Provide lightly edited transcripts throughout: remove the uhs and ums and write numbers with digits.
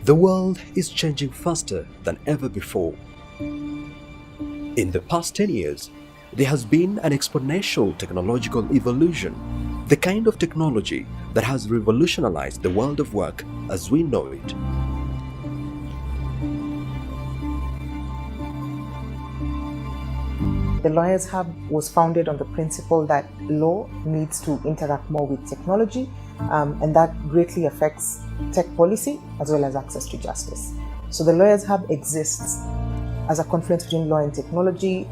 The world is changing faster than ever before. In the past 10 years, there has been an exponential technological evolution, the kind of technology that has revolutionized the world of work as we know it. The Lawyers Hub was founded on the principle that law needs to interact more with technology, and that greatly affects tech policy as well as access to justice. So the Lawyers Hub exists as a confluence between law and technology,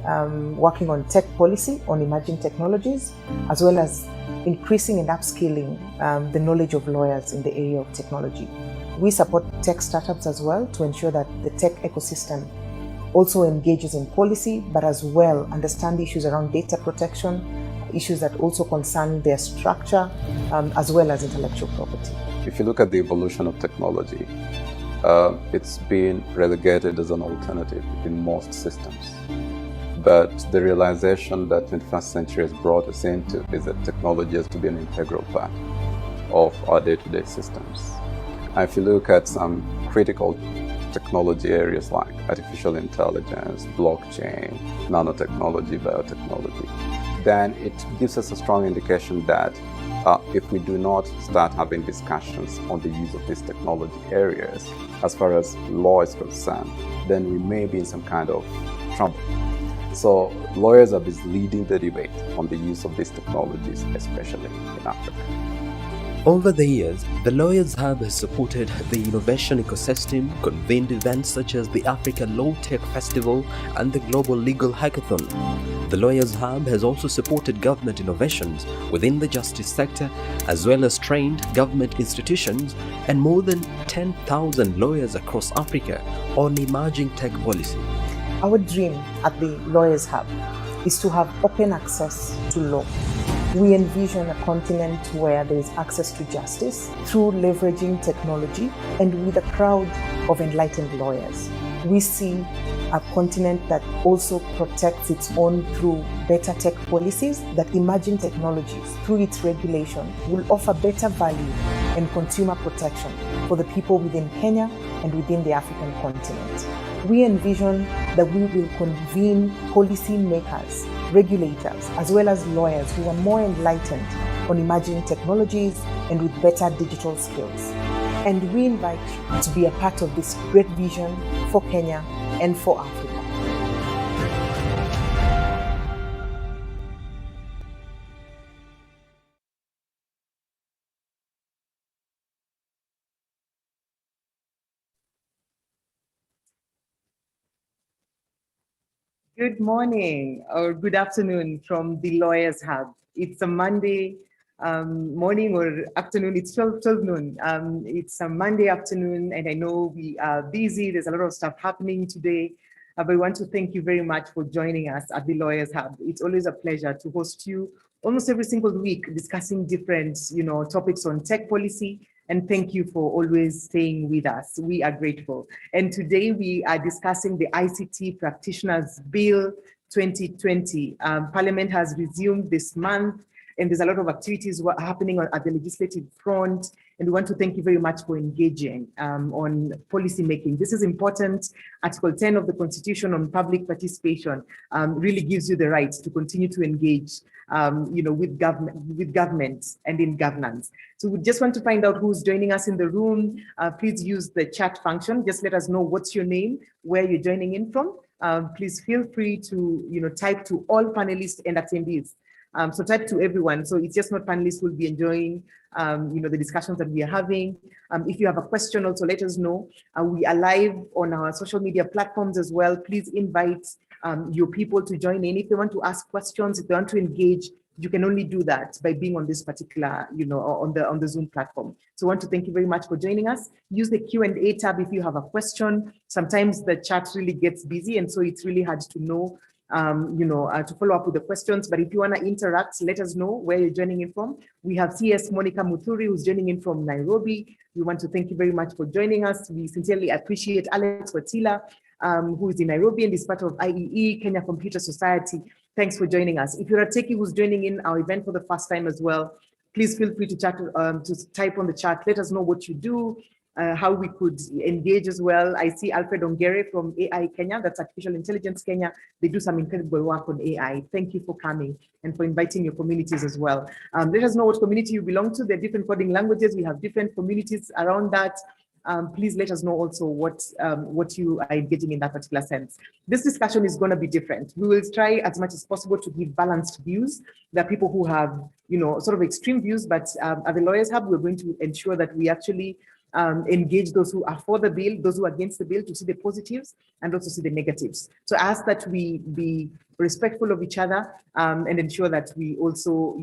working on tech policy, on emerging technologies, as well as increasing and upskilling the knowledge of lawyers in the area of technology. We support tech startups as well to ensure that the tech ecosystem also engages in policy, but as well understand issues around data protection, issues that also concern their structure, as well as intellectual property. If you look at the evolution of technology, it's been relegated as an alternative in most systems. But the realization that 21st century has brought us into is that technology has to be an integral part of our day-to-day systems. And if you look at some critical technology areas like artificial intelligence, blockchain, nanotechnology, biotechnology, then it gives us a strong indication that if we do not start having discussions on the use of these technology areas, as far as law is concerned, then we may be in some kind of trouble. So lawyers are leading the debate on the use of these technologies, especially in Africa. Over the years, the Lawyers Hub has supported the innovation ecosystem, convened events such as the Africa Law Tech Festival and the Global Legal Hackathon. The Lawyers Hub has also supported government innovations within the justice sector, as well as trained government institutions and more than 10,000 lawyers across Africa on emerging tech policy. Our dream at the Lawyers Hub is to have open access to law. We envision a continent where there is access to justice through leveraging technology and with a crowd of enlightened lawyers. We see a continent that also protects its own through better tech policies, that emerging technologies, through its regulation, will offer better value and consumer protection for the people within Kenya and within the African continent. We envision that we will convene policy makers, regulators, as well as lawyers who are more enlightened on emerging technologies and with better digital skills. And we invite you to be a part of this great vision for Kenya and for Africa. Good morning or good afternoon from the Lawyers Hub. It's a Monday morning or afternoon. It's 12 noon. It's a Monday afternoon, and I know we are busy. There's a lot of stuff happening today, but we want to thank you very much for joining us at the Lawyers Hub. It's always a pleasure to host you almost every single week, discussing different, topics on tech policy. And thank you for always staying with us. We are grateful. And today we are discussing the ICT Practitioners Bill 2020. Parliament has resumed this month, and there's a lot of activities happening at the legislative front. And we want to thank you very much for engaging on policy making. This is important. Article 10 of the Constitution on public participation really gives you the right to continue to engage with government and in governance. So we just want to find out who's joining us in the room. Please use the chat function. Just let us know what's your name, where you're joining in from. Please feel free to type to all panelists and attendees. So type to everyone. So it's just not panelists who will be enjoying the discussions that we are having. If you have a question, also let us know. We are live on our social media platforms as well. Please invite your people to join in. If they want to ask questions, if they want to engage, you can only do that by being on this particular, on the Zoom platform. So I want to thank you very much for joining us. Use the Q&A tab if you have a question. Sometimes the chat really gets busy, and so it's really hard to know to follow up with the questions. But if you want to interact, let us know where you're joining in from. We have CS Monica Muthuri, who's joining in from Nairobi. We want to thank you very much for joining us. We sincerely appreciate Alex Watila, who is in Nairobi and is part of IEE, Kenya Computer Society. Thanks for joining us. If you're a techie who's joining in our event for the first time as well, please feel free to chat, to type on the chat. Let us know what you do, how we could engage as well. I see Alfred Ongere from AI Kenya, that's Artificial Intelligence Kenya. They do some incredible work on AI. Thank you for coming and for inviting your communities as well. Let us know what community you belong to. There are different coding languages. We have different communities around that. Please let us know also what you are engaging in that particular sense. This discussion is going to be different. We will try as much as possible to give balanced views. There are people who have, sort of extreme views, but at the Lawyers Hub, we're going to ensure that we actually engage those who are for the bill, those who are against the bill, to see the positives and also see the negatives. So I ask that we be respectful of each other and ensure that we also,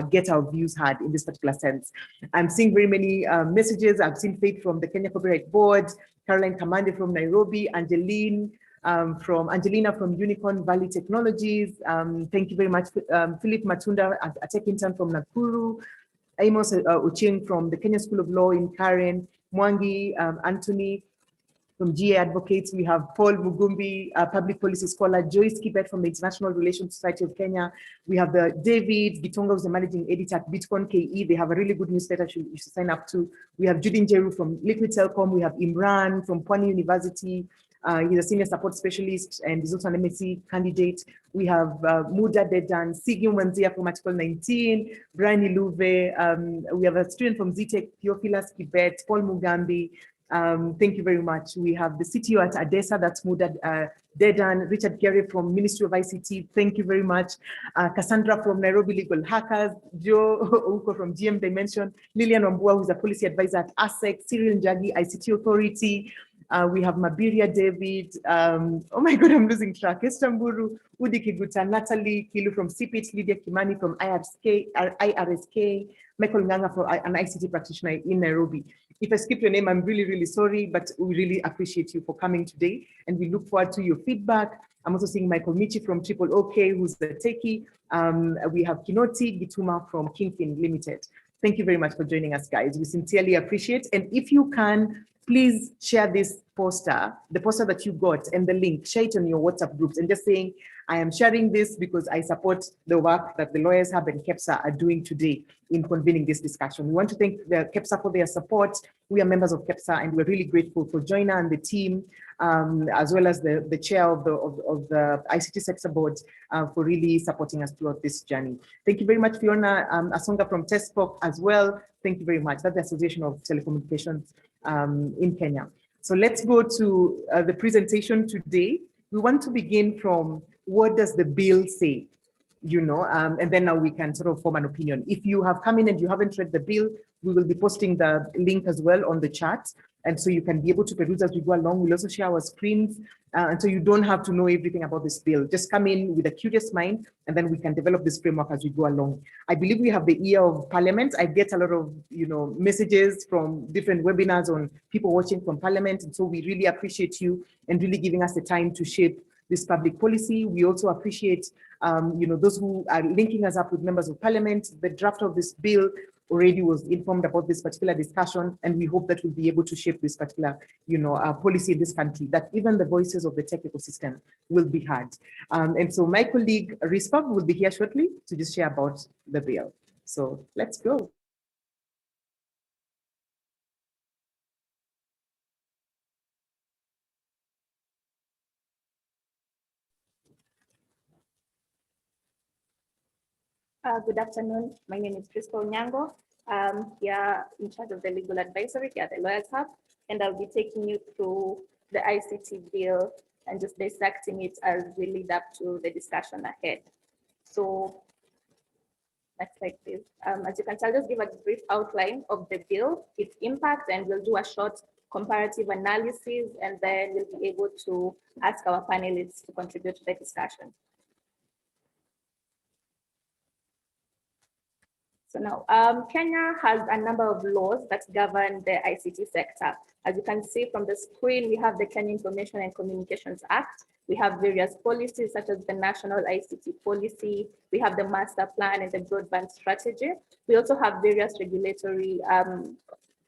get our views heard in this particular sense. I'm seeing very many messages. I've seen Faith from the Kenya Copyright Board, Caroline Kamande from Nairobi, Angelina from Unicorn Valley Technologies. Thank you very much. Philip Matunda, a tech intern from Nakuru. Amos Ochieng from the Kenya School of Law in Karen. Mwangi Anthony from GA Advocates. We have Paul Mugumbi, public policy scholar. Joyce Kibet from the International Relations Society of Kenya. We have the David Gitonga, who's the managing editor at Bitcoin KE. They have a really good newsletter you should sign up to. We have Judin Jeru from Liquid Telecom. We have Imran from Pwani University. He's a senior support specialist and he's also an MSc candidate. We have Muda Dedan, Sigi Mwanzia from Article 19, Brian Iluve. We have a student from ZTech, Theophilus Kibet, Paul Mugambi. Thank you very much. We have the CTO at ADESA, that's Muda Dedan, Richard Gary from Ministry of ICT. Thank you very much. Cassandra from Nairobi Legal Hackers, Joe Ouko from GM Dimension, Lillian Wambua, who's a policy advisor at ASEC, Cyril Njagi, ICT Authority. We have Mabiria David, oh my God, I'm losing track. Estamburu, Udi Kiguta, Natalie Kilu from CPIT, Lydia Kimani from IRSK, Michael Nganga, for an ICT practitioner in Nairobi. If I skip your name, I'm really, really sorry, but we really appreciate you for coming today and we look forward to your feedback. I'm also seeing Michael Michi from Triple OK, who's the techie. We have Kinoti Gituma from Kingpin Limited. Thank you very much for joining us, guys. We sincerely appreciate. And if you can, please share this poster, the poster that you got and the link, share it on your WhatsApp groups and just saying, I am sharing this because I support the work that the Lawyers Hub and KEPSA are doing today in convening this discussion. We want to thank the KEPSA for their support. We are members of KEPSA and we're really grateful for Joyner and the team, as well as the chair of the ICT Sector Board for really supporting us throughout this journey. Thank you very much, Fiona Asonga from TESPOC as well. Thank you very much. That's the Association of Telecommunications in Kenya. So let's go to the presentation today. We want to begin from what does the bill say, and then now we can sort of form an opinion. If you have come in and you haven't read the bill, we will be posting the link as well on the chat. And so you can be able to peruse as we go along. We'll also share our screens. And so you don't have to know everything about this bill. Just come in with a curious mind, and then we can develop this framework as we go along. I believe we have the ear of Parliament. I get a lot of messages from different webinars on people watching from Parliament. And so we really appreciate you and really giving us the time to shape this public policy. We also appreciate those who are linking us up with members of Parliament. The draft of this bill already was informed about this particular discussion, and we hope that we'll be able to shape this particular, policy in this country, that even the voices of the tech ecosystem will be heard. And so my colleague Rispab will be here shortly to just share about the bill. So let's go. Good afternoon. My name is Crystal Nyango. Here in charge of the legal advisory here at the Lawyers Hub, and I'll be taking you through the ICT bill and just dissecting it as we lead up to the discussion ahead. So next slide, please. As you can tell, just give a brief outline of the bill, its impact, and we'll do a short comparative analysis, and then we'll be able to ask our panelists to contribute to the discussion. So now, Kenya has a number of laws that govern the ICT sector. As you can see from the screen, we have the Kenya Information and Communications Act. We have various policies such as the National ICT Policy. We have the Master Plan and the Broadband Strategy. We also have various regulatory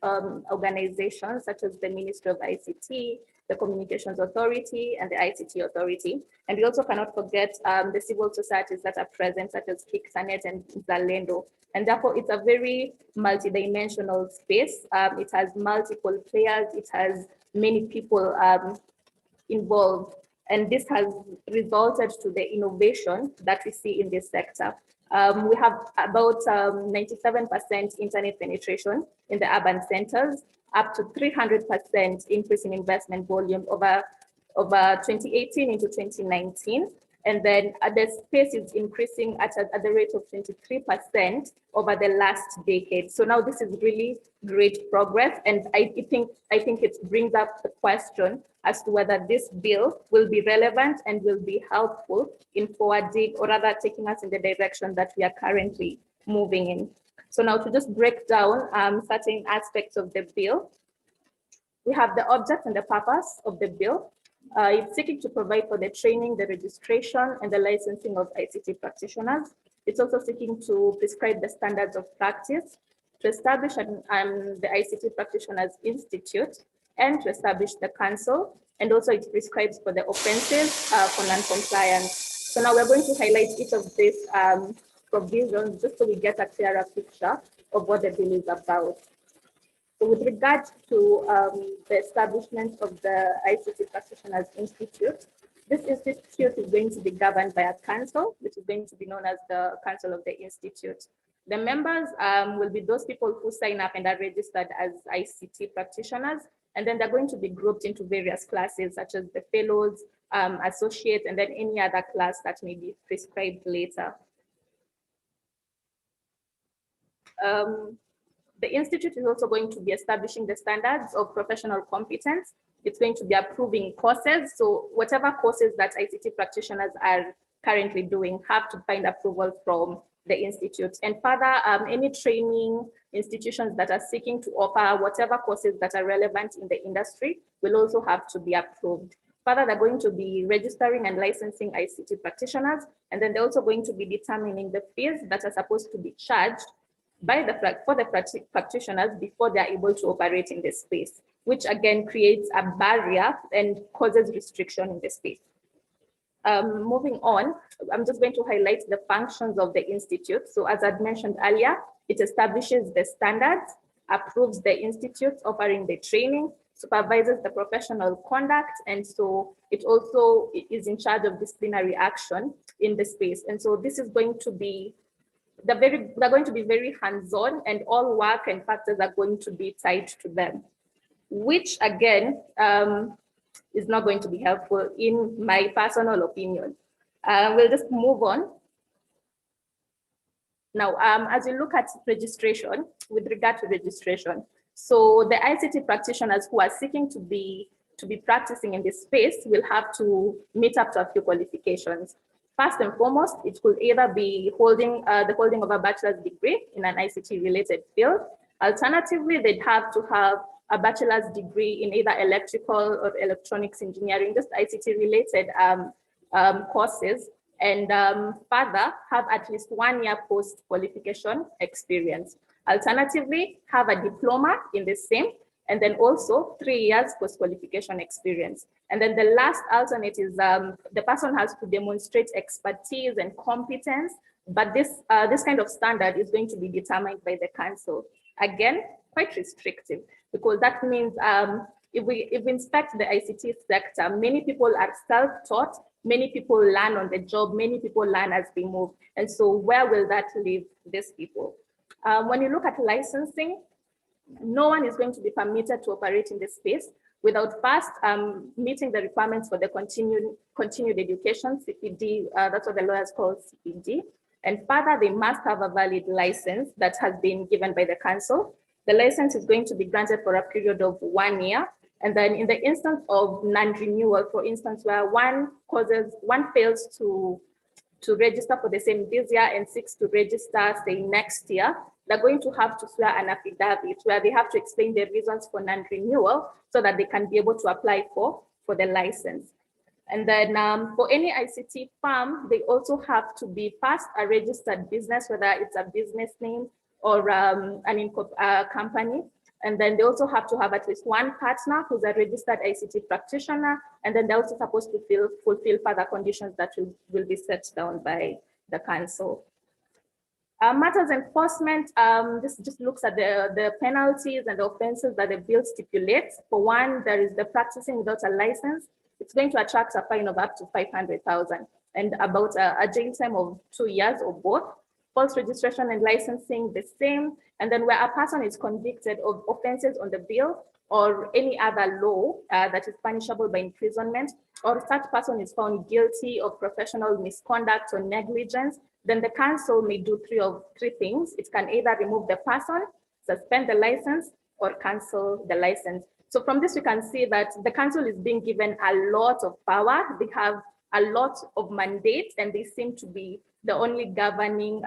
organizations such as the Ministry of ICT, the Communications Authority, and the ICT Authority. And we also cannot forget the civil societies that are present, such as Kiksanet and Zalendo. And therefore, it's a very multidimensional space. It has multiple players. It has many people involved. And this has resulted to the innovation that we see in this sector. We have about 97% internet penetration in the urban centers, up to 300% increase in investment volume over 2018 into 2019. And then the space is increasing at the rate of 23% over the last decade. So now this is really great progress. And I think it brings up the question as to whether this bill will be relevant and will be helpful in forwarding, or rather taking us in the direction that we are currently moving in. So now to just break down certain aspects of the bill, we have the object and the purpose of the bill. It's seeking to provide for the training, the registration, and the licensing of ICT practitioners. It's also seeking to prescribe the standards of practice, to establish the ICT Practitioners Institute, and to establish the council. And also it prescribes for the offenses for non-compliance. So now we're going to highlight each of these provisions just so we get a clearer picture of what the bill is about. So with regard to the establishment of the ICT Practitioners Institute, this institute is going to be governed by a council, which is going to be known as the Council of the Institute. The members will be those people who sign up and are registered as ICT practitioners, and then they're going to be grouped into various classes, such as the fellows, associates, and then any other class that may be prescribed later. The Institute is also going to be establishing the standards of professional competence. It's going to be approving courses. So whatever courses that ICT practitioners are currently doing have to find approval from the Institute. And further, any training institutions that are seeking to offer whatever courses that are relevant in the industry will also have to be approved. Further, they're going to be registering and licensing ICT practitioners, and then they're also going to be determining the fees that are supposed to be charged for the practitioners before they're able to operate in this space, which again creates a barrier and causes restriction in the space. Moving on, I'm just going to highlight the functions of the Institute. So as I'd mentioned earlier, it establishes the standards, approves the institutes offering the training, supervises the professional conduct, and so it also is in charge of disciplinary action in the space. And so this is going to be they're going to be very hands-on, and all work and factors are going to be tied to them, which again is not going to be helpful in my personal opinion. We'll just move on. Now, as you look at registration, with regard to registration, so the ICT practitioners who are seeking to be practicing in this space will have to meet up to a few qualifications. First and foremost, it could either be the holding of a bachelor's degree in an ICT-related field. Alternatively, they'd have to have a bachelor's degree in either electrical or electronics engineering, just ICT-related courses, and further, have at least 1 year post-qualification experience. Alternatively, have a diploma in the same, and then also 3 years post-qualification experience. And then the last alternate is the person has to demonstrate expertise and competence, but this kind of standard is going to be determined by the council. Again, quite restrictive, because that means if we inspect the ICT sector, many people are self-taught, many people learn on the job, many people learn as they move. And so where will that leave these people? When you look at licensing, no one is going to be permitted to operate in this space without first meeting the requirements for the continued education, CPD, that's what the lawyers call CPD. And further, they must have a valid license that has been given by the council. The license is going to be granted for a period of 1 year. And then in the instance of non-renewal, for instance, where one fails to register for the same this year and seeks to register, say, next year, they're going to have to swear an affidavit where they have to explain the reasons for non-renewal so that they can be able to apply for the license. And then for any ICT firm, they also have to be first a registered business, whether it's a business name or a company. And then they also have to have at least one partner who's a registered ICT practitioner. And then they're also supposed to fulfill further conditions that will be set down by the council. Matters enforcement, this just looks at the penalties and the offenses that the bill stipulates. For one, there is the practicing without a license. It's going to attract a fine of up to 500,000 and about a jail time of 2 years or both. False registration and licensing, the same. And then where a person is convicted of offenses on the bill or any other law that is punishable by imprisonment, or such person is found guilty of professional misconduct or negligence, then the council may do three things. It can either remove the person, suspend the license, or cancel the license. So from this, we can see that the council is being given a lot of power. They have a lot of mandates, and they seem to be the only governing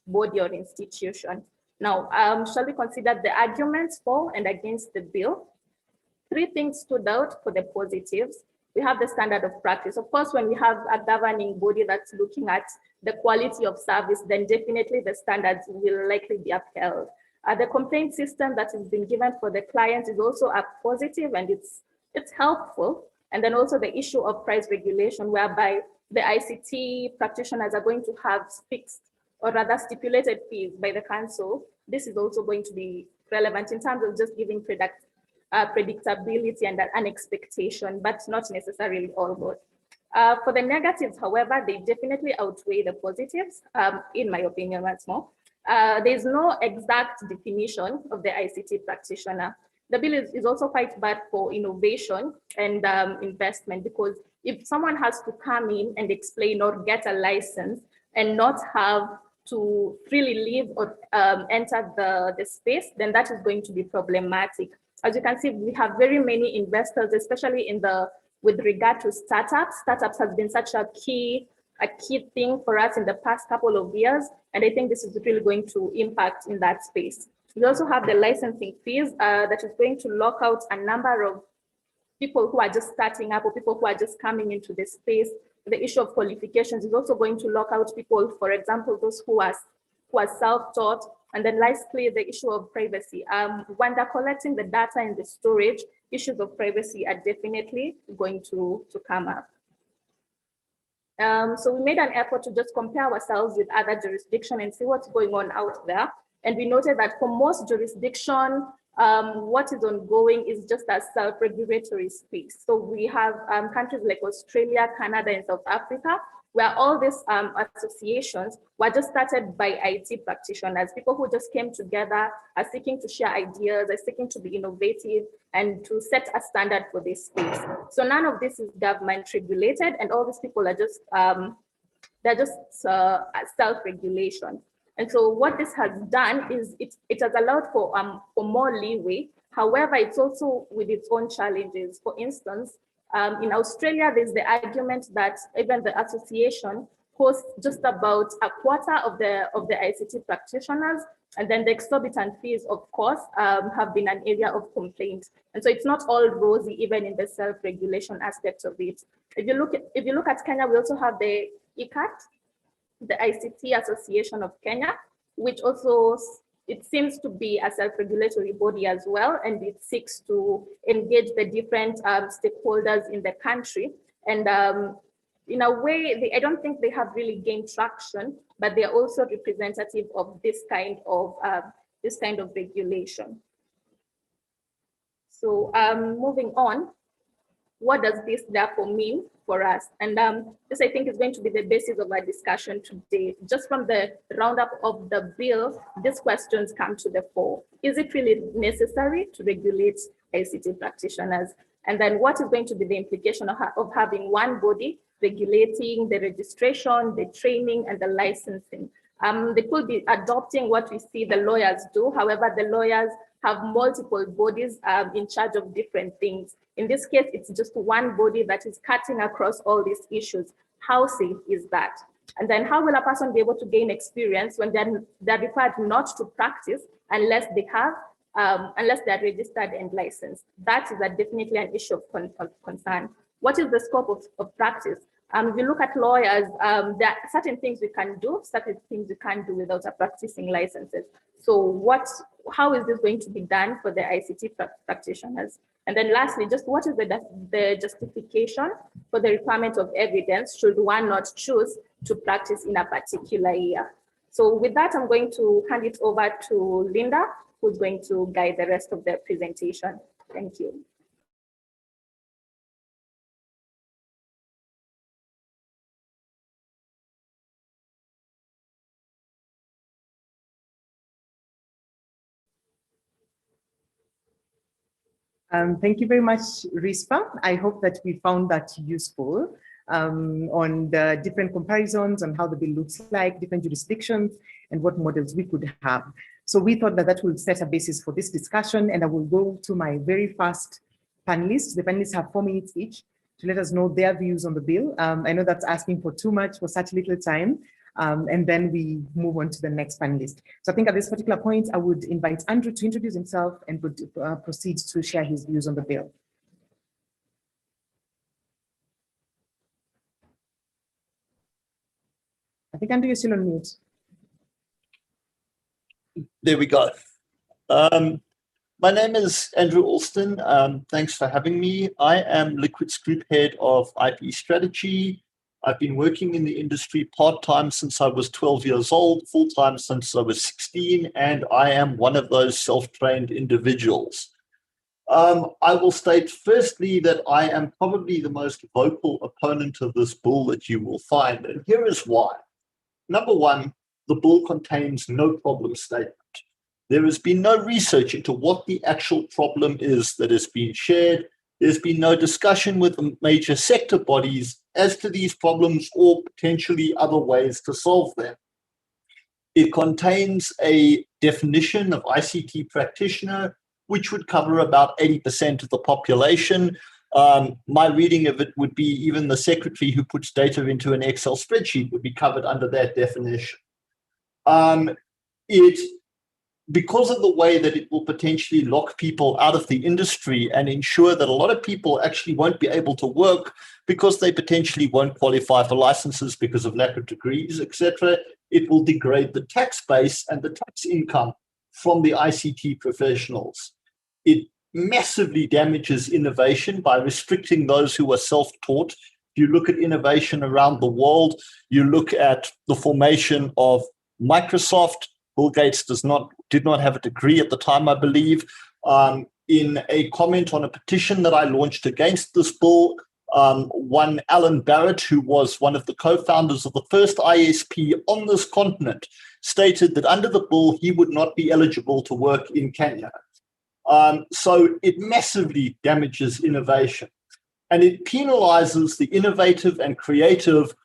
body or institution. Now, shall we consider the arguments for and against the bill? 3 things stood out for the positives. We have the standard of practice. Of course, when we have a governing body that's looking at the quality of service, then definitely the standards will likely be upheld. The complaint system that has been given for the clients is also a positive, and it's helpful. And then also the issue of price regulation, whereby the ICT practitioners are going to have fixed or rather stipulated fees by the council. This is also going to be relevant in terms of just giving predictability and an expectation, but not necessarily all good. For the negatives, however, they definitely outweigh the positives, in my opinion, once more. There's no exact definition of the ICT practitioner. The bill is also quite bad for innovation and investment, because if someone has to come in and explain or get a license and not have to freely leave or enter the space, then that is going to be problematic. As you can see, we have very many investors, especially with regard to startups. Startups has been such a key thing for us in the past couple of years, and I think this is really going to impact in that space. We also have the licensing fees that is going to lock out a number of people who are just starting up or people who are just coming into the space. The issue of qualifications is also going to lock out people, for example, those who are self-taught. And then lastly, the issue of privacy. When they're collecting the data and the storage, issues of privacy are definitely going to come up. So we made an effort to just compare ourselves with other jurisdictions and see what's going on out there. And we noted that for most jurisdictions, what is ongoing is just a self-regulatory space. So we have countries like Australia, Canada, and South Africa, where all these associations were just started by IT practitioners, people who just came together, are seeking to share ideas, are seeking to be innovative, and to set a standard for this space. So none of this is government regulated, and all these people are just, they're just self-regulation. And so what this has done is it has allowed for more leeway. However, it's also with its own challenges. For instance, in Australia, there's the argument that even the association hosts just about a quarter of the ICT practitioners, and then the exorbitant fees, of course, have been an area of complaint. And so it's not all rosy, even in the self-regulation aspect of it. If you look at Kenya, we also have the ICT, the ICT Association of Kenya, which also, it seems to be a self-regulatory body as well, and it seeks to engage the different stakeholders in the country. And in a way, I don't think they have really gained traction, but they're also representative of this kind of regulation. So moving on, what does this therefore mean for us? And this, I think, is going to be the basis of our discussion today. Just from the roundup of the bill, these questions come to the fore. Is it really necessary to regulate ICT practitioners? And then what is going to be the implication of having one body regulating the registration, the training, and the licensing? They could be adopting what we see the lawyers do. However, the lawyers have multiple bodies in charge of different things. In this case, it's just one body that is cutting across all these issues. How safe is that? And then how will a person be able to gain experience when they're required not to practice unless they're registered and licensed? That is definitely an issue of concern. What is the scope of practice? If you look at lawyers, there are certain things we can do, certain things we can't do without a practicing licenses. So what how is this going to be done for the ICT practitioners? And then lastly, just what is the justification for the requirement of evidence should one not choose to practice in a particular year? So with that, I'm going to hand it over to Linda, who's going to guide the rest of the presentation. Thank you. Thank you very much, Rispa. I hope that we found that useful on the different comparisons on how the bill looks like, different jurisdictions, and what models we could have. So we thought that that will set a basis for this discussion, and I will go to my very first panelists. The panelists have 4 minutes each to let us know their views on the bill. I know that's asking for too much for such little time. And then we move on to the next panelist. So I think at this particular point, I would invite Andrew to introduce himself and would proceed to share his views on the bill. I think Andrew, you're still on mute. There we go. My name is Andrew Alston. Thanks for having me. I am Liquid's Group Head of IP Strategy. I've been working in the industry part-time since I was 12 years old, full-time since I was 16, and I am one of those self-trained individuals. I will state firstly that I am probably the most vocal opponent of this bill that you will find, and here is why. Number one, the bill contains no problem statement. There has been no research into what the actual problem is that has been shared. There's been no discussion with the major sector bodies as to these problems or potentially other ways to solve them. It contains a definition of ICT practitioner, which would cover about 80% of the population. My reading of it would be even the secretary who puts data into an Excel spreadsheet would be covered under that definition. Because of the way that it will potentially lock people out of the industry and ensure that a lot of people actually won't be able to work because they potentially won't qualify for licenses because of lack of degrees, etc., it will degrade the tax base and the tax income from the ICT professionals. It massively damages innovation by restricting those who are self-taught. If you look at innovation around the world, you look at the formation of Microsoft. Bill Gates did not have a degree at the time, I believe. In a comment on a petition that I launched against this bill, one Alan Barrett, who was one of the co-founders of the first ISP on this continent, stated that under the bill, he would not be eligible to work in Kenya. So it massively damages innovation. And it penalizes the innovative and creative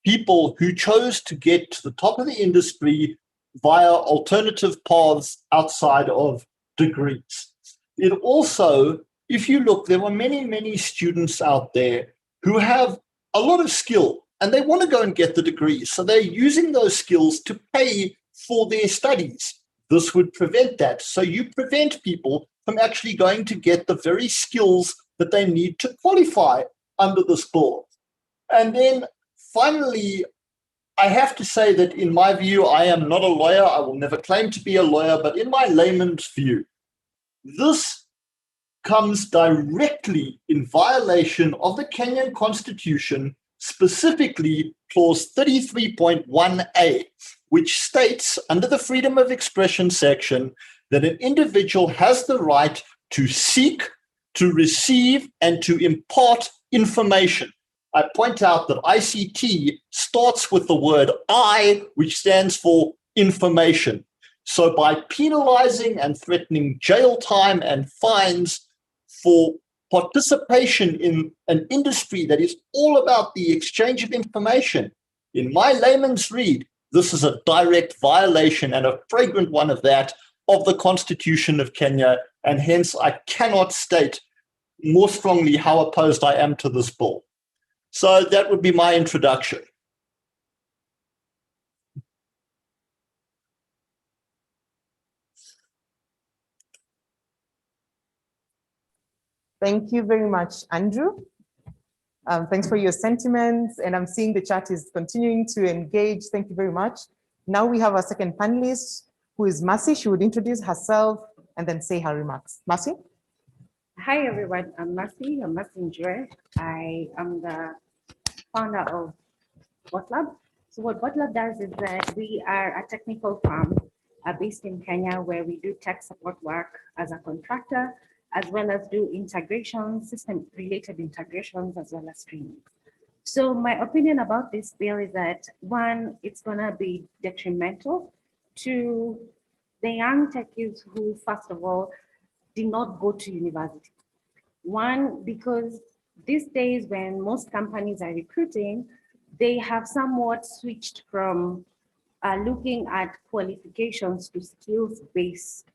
people who chose to get to the top of the industry via alternative paths outside of degrees. It also, if you look, there are many, many students out there who have a lot of skill and they want to go and get the degrees. So they're using those skills to pay for their studies. This would prevent that. So you prevent people from actually going to get the very skills that they need to qualify under this bill. And then finally, I have to say that in my view, I am not a lawyer. I will never claim to be a lawyer, but in my layman's view, this comes directly in violation of the Kenyan Constitution, specifically clause 33.1a, which states under the freedom of expression section that an individual has the right to seek, to receive, and to impart information. I point out that ICT starts with the word I, which stands for information. So by penalizing and threatening jail time and fines for participation in an industry that is all about the exchange of information, in my layman's read, this is a direct violation and a flagrant one of that of the Constitution of Kenya, and hence I cannot state more strongly how opposed I am to this bill. So that would be my introduction. Thank you very much, Andrew. Thanks for your sentiments, and I'm seeing the chat is continuing to engage. Thank you very much. Now we have our second panelist, who is Mercy. She would introduce herself and then say her remarks. Mercy? Hi everyone, I'm Mercy, a messenger. I am the founder of BotLab. So what BotLab does is that we are a technical firm based in Kenya where we do tech support work as a contractor, as well as do integration, system related integrations, as well as training. So my opinion about this bill is that one, it's gonna be detrimental to the young techies who, first of all, did not go to university. One, because these days when most companies are recruiting, they have somewhat switched from looking at qualifications to skills-based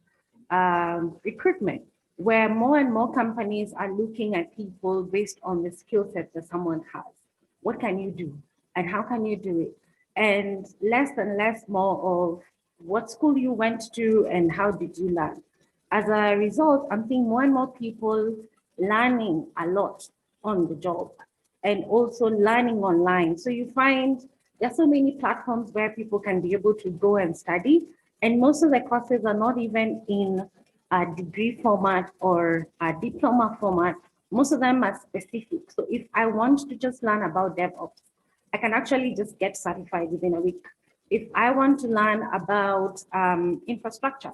recruitment, where more and more companies are looking at people based on the skill set that someone has. What can you do and how can you do it? And less and less more of what school you went to and how did you learn. As a result, I'm seeing more and more people learning a lot on the job and also learning online. So you find there are so many platforms where people can be able to go and study. And most of the courses are not even in a degree format or a diploma format. Most of them are specific. So if I want to just learn about DevOps, I can actually just get certified within a week. If I want to learn about infrastructure,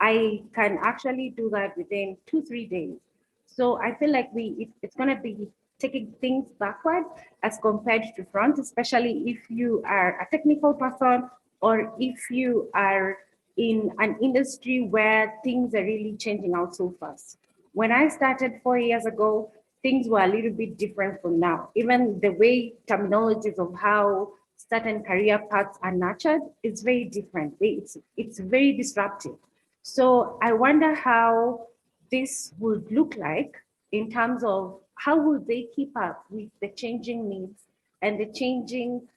I can actually do that within 2-3 days. So I feel like it's going to be taking things backward as compared to front, especially if you are a technical person or if you are in an industry where things are really changing out so fast. When I started 4 years ago, things were a little bit different from now. Even the way terminologies of how certain career paths are nurtured is very different. It's very disruptive. So I wonder how this would look like in terms of how will they keep up with the changing needs and the changing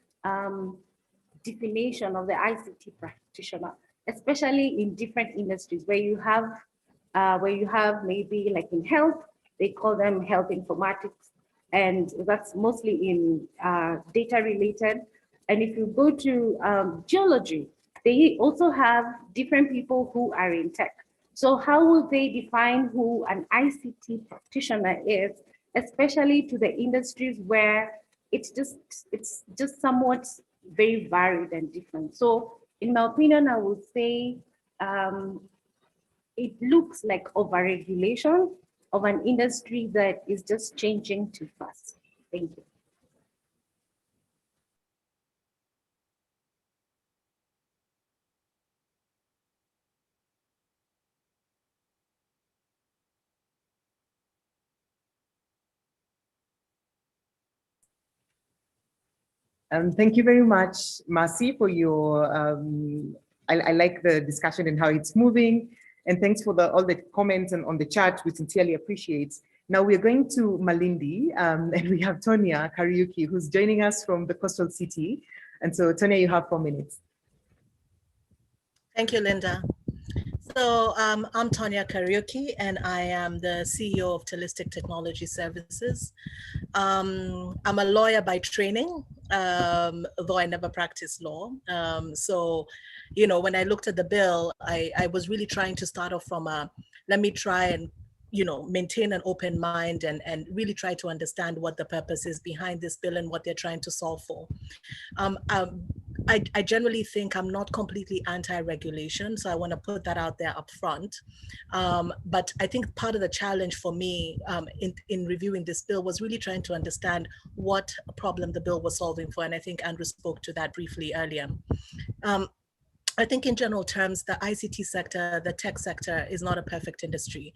definition of the ICT practitioner, especially in different industries where you have maybe like in health, they call them health informatics, and that's mostly in data related. And if you go to geology, they also have different people who are in tech. So how will they define who an ICT practitioner is, especially to the industries where it's just somewhat very varied and different. So in my opinion, I would say it looks like overregulation of an industry that is just changing too fast. Thank you. Thank you very much, Mercy, for your, I like the discussion and how it's moving. And thanks for all the comments and on the chat, we sincerely appreciate. Now we're going to Malindi, and we have Tanya Koga, who's joining us from the coastal city. And so Tanya, you have 4 minutes. Thank you, Linda. So I'm Tanya Koga, and I am the CEO of Holistic Technology Services. I'm a lawyer by training, though I never practiced law. So, you know, when I looked at the bill, I was really trying to start off from let me try and, you know, maintain an open mind and really try to understand what the purpose is behind this bill and what they're trying to solve for. I generally think I'm not completely anti-regulation, so I want to put that out there up front. But I think part of the challenge for me in reviewing this bill was really trying to understand what problem the bill was solving for, and I think Andrew spoke to that briefly earlier. I think in general terms, the ICT sector, the tech sector is not a perfect industry.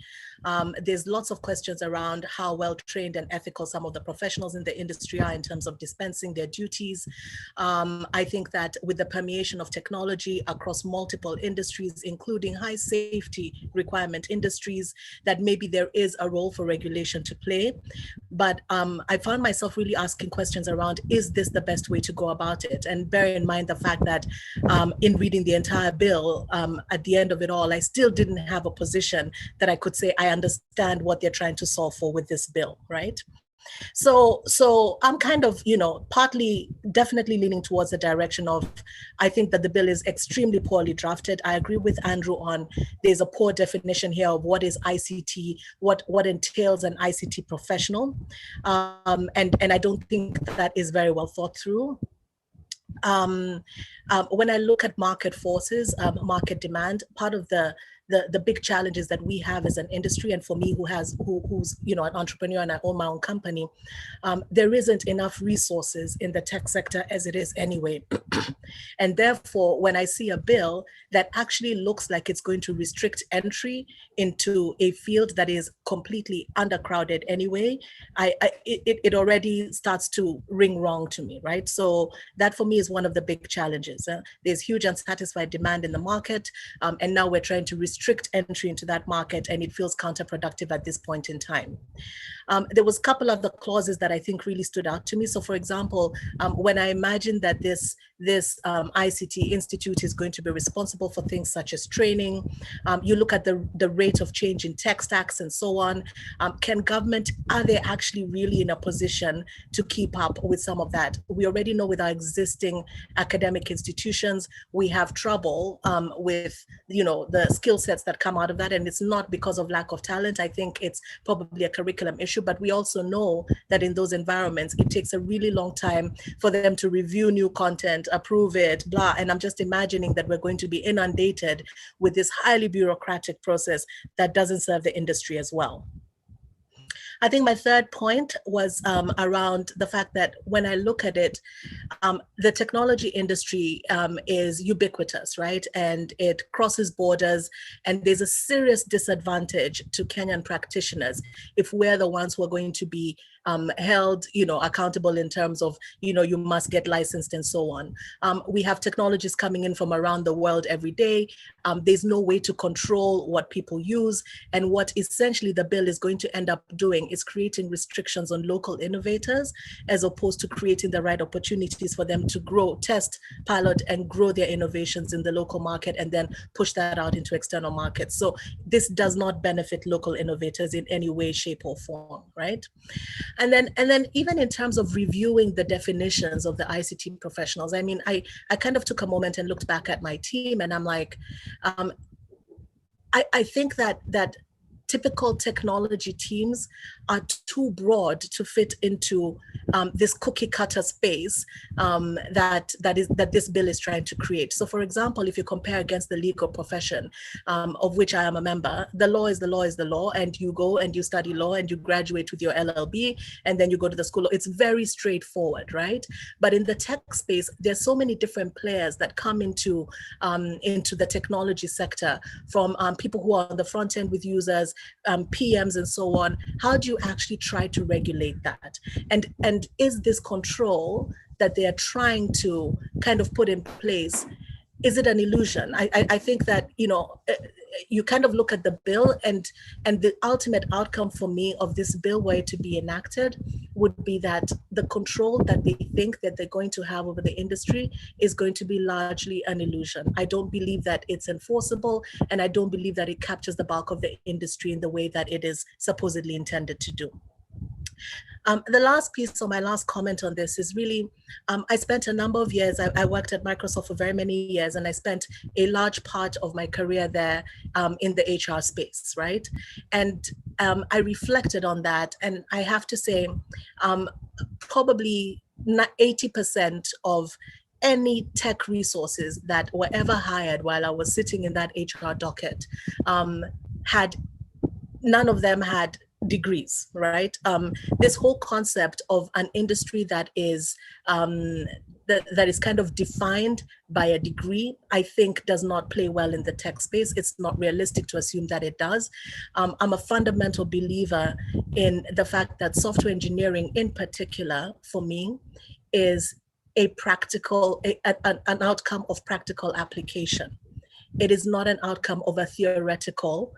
There's lots of questions around how well trained and ethical some of the professionals in the industry are in terms of dispensing their duties. I think that with the permeation of technology across multiple industries, including high safety requirement industries, that maybe there is a role for regulation to play. But I found myself really asking questions around, is this the best way to go about it? And bear in mind the fact that in reading the entire bill, at the end of it all, I still didn't have a position that I could say, I understand what they're trying to solve for with this bill, right? So I'm kind of, partly definitely leaning towards the direction of, I think that the bill is extremely poorly drafted. I agree with Andrew on there's a poor definition here of what is ICT, what entails an ICT professional. And I don't think that is very well thought through. When I look at market forces, market demand, part of the big challenges that we have as an industry, and for me who's an entrepreneur and I own my own company, there isn't enough resources in the tech sector as it is anyway. And therefore, when I see a bill that actually looks like it's going to restrict entry into a field that is completely undercrowded anyway, it already starts to ring wrong to me, right? So that for me is one of the big challenges. There's huge unsatisfied demand in the market, and now we're trying to restrict entry into that market, and it feels counterproductive at this point in time. There was a couple of the clauses that I think really stood out to me. So for example, when I imagine that this ICT institute is going to be responsible for things such as training, you look at the rate of change in tech stacks and so on. Are they actually really in a position to keep up with some of that? We already know with our existing academic institutions, we have trouble with the skill sets that come out of that. And it's not because of lack of talent. I think it's probably a curriculum issue, but we also know that in those environments, it takes a really long time for them to review new content, approve it, blah. And I'm just imagining that we're going to be inundated with this highly bureaucratic process that doesn't serve the industry as well. I think my third point was around the fact that when I look at it, the technology industry is ubiquitous, right? And it crosses borders, and there's a serious disadvantage to Kenyan practitioners if we're the ones who are going to be held, accountable in terms of, you must get licensed and so on. We have technologies coming in from around the world every day. There's no way to control what people use. And what essentially the bill is going to end up doing is creating restrictions on local innovators, as opposed to creating the right opportunities for them to grow, test, pilot, and grow their innovations in the local market and then push that out into external markets. So this does not benefit local innovators in any way, shape, or form, right? And then even in terms of reviewing the definitions of the ICT professionals, I mean, I kind of took a moment and looked back at my team, and I'm like, I think that typical technology teams are too broad to fit into this cookie cutter space that this bill is trying to create. So for example, if you compare against the legal profession, of which I am a member, the law is the law is the law, and you go and you study law and you graduate with your LLB, and then you go to the school. It's very straightforward, right? But in the tech space, there's so many different players that come into the technology sector, from people who are on the front end with users, PMs and so on. How do you actually try to regulate that? And is this control that they are trying to kind of put in place, is it an illusion? I think that, you kind of look at the bill, and the ultimate outcome for me of this bill, were it to be enacted, would be that the control that they think that they're going to have over the industry is going to be largely an illusion. I don't believe that it's enforceable, and I don't believe that it captures the bulk of the industry in the way that it is supposedly intended to do. The last piece, or my last comment on this, is really, I spent a number of years, I worked at Microsoft for very many years, and I spent a large part of my career there in the HR space, right? And I reflected on that, and I have to say, probably 80% of any tech resources that were ever hired while I was sitting in that HR docket, none of them had degrees, right? This whole concept of an industry that is that is kind of defined by a degree, I think does not play well in the tech space. It's not realistic to assume that it does. I'm a fundamental believer in the fact that software engineering in particular, for me, is an outcome of practical application. It is not an outcome of a theoretical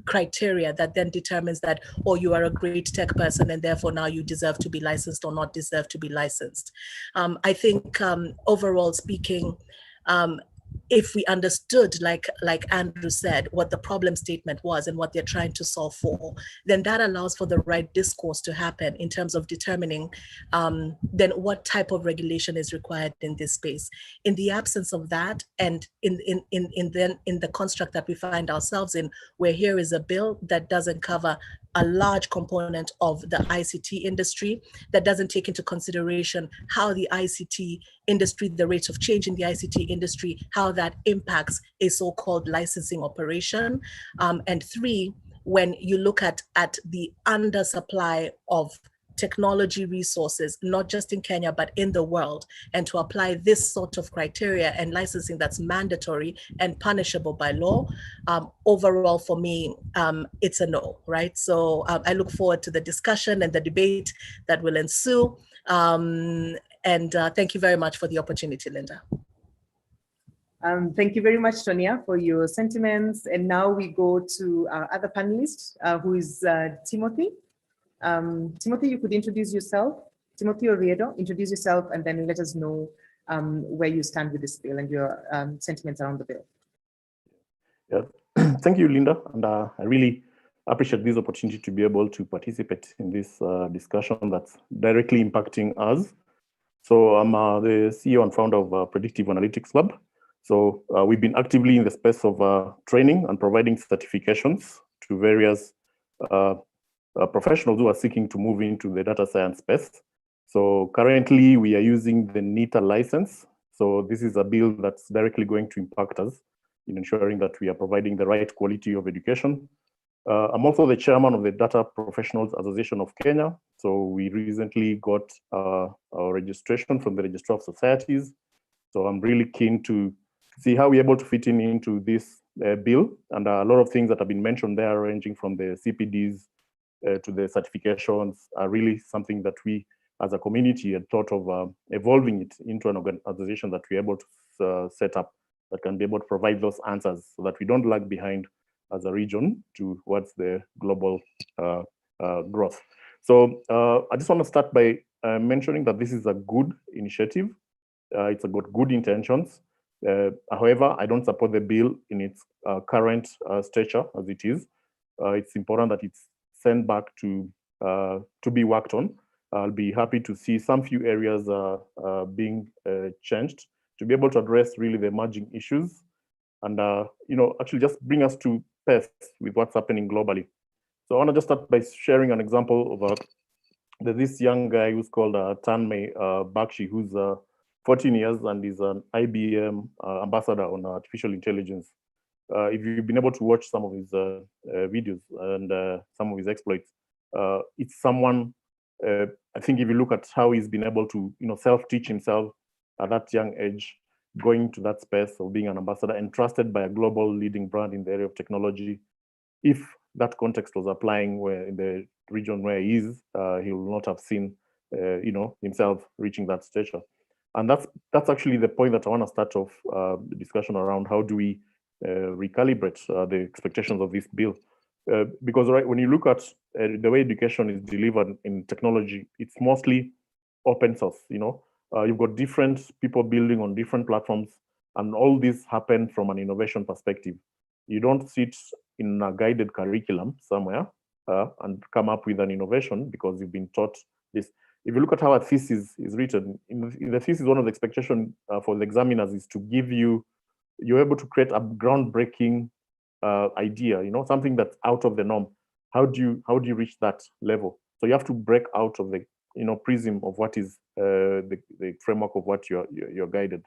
criteria that then determines that, oh, you are a great tech person and therefore now you deserve to be licensed or not deserve to be licensed. I think overall speaking, if we understood, like Andrew said, what the problem statement was and what they're trying to solve for, then that allows for the right discourse to happen in terms of determining then what type of regulation is required in this space. In the absence of that, and in the construct that we find ourselves in, where here is a bill that doesn't cover a large component of the ICT industry, that doesn't take into consideration how the ICT industry, the rate of change in the ICT industry, how that impacts a so-called licensing operation. And three, when you look at the undersupply of technology resources, not just in Kenya, but in the world, and to apply this sort of criteria and licensing that's mandatory and punishable by law, overall for me, it's a no, right? So I look forward to the discussion and the debate that will ensue. And thank you very much for the opportunity, Linda. Thank you very much, Tanya, for your sentiments. And now we go to our other panelist, who is Timothy. Timothy, you could introduce yourself. Timothy Oriedo, introduce yourself, and then let us know where you stand with this bill and your sentiments around the bill. Yeah, thank you, Linda. And I really appreciate this opportunity to be able to participate in this discussion that's directly impacting us. So I'm the CEO and founder of Predictive Analytics Lab. So we've been actively in the space of training and providing certifications to various professionals who are seeking to move into the data science space. So currently we are using the NITA license. So this is a bill that's directly going to impact us in ensuring that we are providing the right quality of education. I'm also the chairman of the Data Professionals Association of Kenya. So we recently got our registration from the Registrar of Societies. So I'm really keen to see how we're able to fit into this bill. And a lot of things that have been mentioned there, ranging from the CPDs to the certifications, are really something that we as a community had thought of evolving it into an organization that we're able to set up that can be able to provide those answers so that we don't lag behind as a region towards the global growth. So I just want to start by mentioning that this is a good initiative. It's got good intentions. However, I don't support the bill in its current stature as it is. It's important that it's sent back to be worked on. I'll be happy to see some few areas being changed to be able to address really the emerging issues and actually just bring us to pace with what's happening globally. So I want to just start by sharing an example of this young guy who's called Tanmay Bakshi, who's 14 years and is an IBM ambassador on artificial intelligence. If you've been able to watch some of his videos and some of his exploits, it's someone, I think if you look at how he's been able to self-teach himself at that young age, going to that space of being an ambassador and trusted by a global leading brand in the area of technology. If that context was applying where in the region where he is, he will not have seen himself reaching that stature. And that's actually the point that I want to start off the discussion around. How do we recalibrate the expectations of this bill? Because when you look at the way education is delivered in technology, it's mostly open source. You've got different people building on different platforms, and all this happened from an innovation perspective. You don't sit in a guided curriculum somewhere and come up with an innovation because you've been taught this. If you look at how a thesis is written, in the thesis, one of the expectations for the examiners is to give you're able to create a groundbreaking idea, something that's out of the norm. How do you reach that level? So you have to break out of the prism of what is the framework of what you're guided.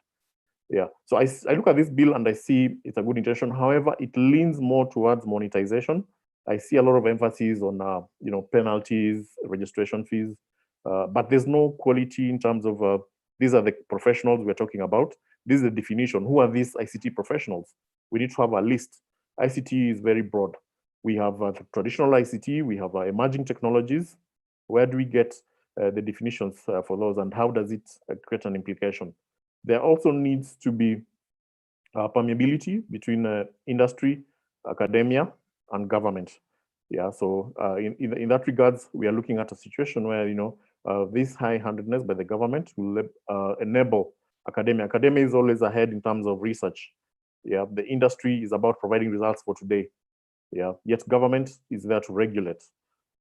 Yeah. So I look at this bill and I see it's a good intention. However, it leans more towards monetization. I see a lot of emphasis on penalties, registration fees, but there's no quality in terms of these are the professionals we're talking about. This is the definition. Who are these ICT professionals? We need to have a list. ICT is very broad. We have traditional ICT, we have emerging technologies. Where do we get the definitions for those, and how does it create an implication? There also needs to be permeability between industry, academia, and government. Yeah, so in that regards, we are looking at a situation where this high-handedness by the government will enable academia. Academia is always ahead in terms of research. Yeah, the industry is about providing results for today. Yeah, yet government is there to regulate.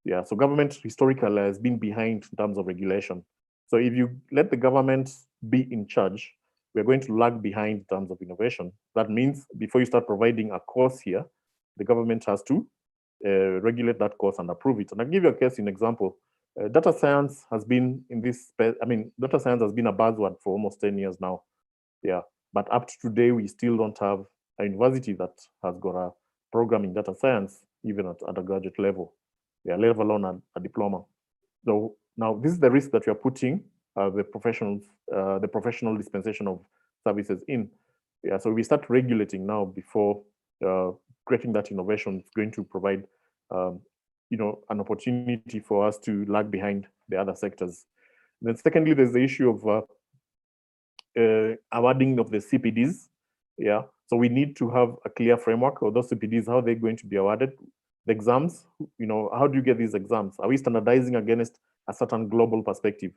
Yeah, so government historically has been behind in terms of regulation. So if you let the government be in charge, we're going to lag behind in terms of innovation. That means before you start providing a course here, the government has to regulate that course and approve it. And I'll give you a case in example. Data science has been in this, data science has been a buzzword for almost 10 years now. Yeah, but up to today, we still don't have a university that has got a program in data science, even at a graduate level, yeah, let alone a diploma. So now this is the risk that we are putting the professional dispensation of services in. Yeah, so we start regulating now before creating that innovation. It's going to provide, an opportunity for us to lag behind the other sectors. Then secondly, there's the issue of awarding of the CPDs. Yeah, so we need to have a clear framework of those CPDs, how they're going to be awarded. The exams, how do you get these exams? Are we standardizing against a certain global perspective?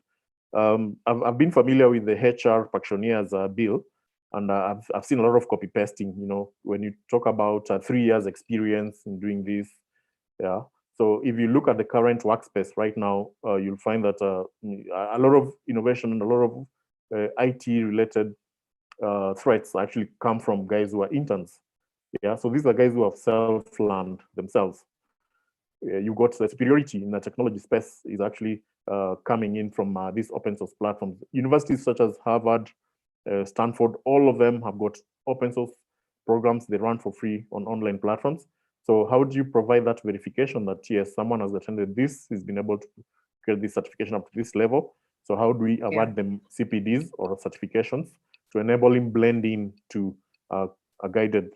I've been familiar with the HR practitioners bill, and I've seen a lot of copy pasting. When you talk about 3 years experience in doing this, yeah. So if you look at the current workspace right now, you'll find that a lot of innovation and a lot of IT-related threats actually come from guys who are interns. Yeah, so these are guys who have self-learned themselves. You got the superiority in the technology space is actually coming in from these open source platforms. Universities such as Harvard, Stanford, all of them have got open source programs they run for free on online platforms. So how do you provide that verification that yes, someone has attended this, has been able to get this certification up to this level? So how do we award them CPDs or certifications to enable him blend in to a guided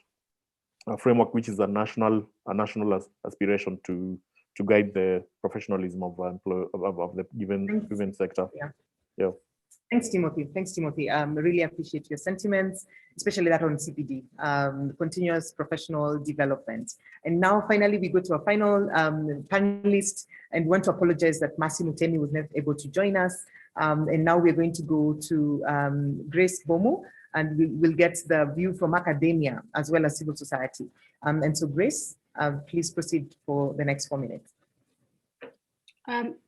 framework, which is a national aspiration to guide the professionalism of the given sector. Yeah. Thanks, Timothy. Really appreciate your sentiments, especially that on CPD, continuous professional development. And now, finally, we go to our final panelist, and want to apologize that Mercy Mutemi was not able to join us. And now we're going to go to Grace Bomo, and we'll get the view from academia as well as civil society. And so, Grace, please proceed for the next 4 minutes.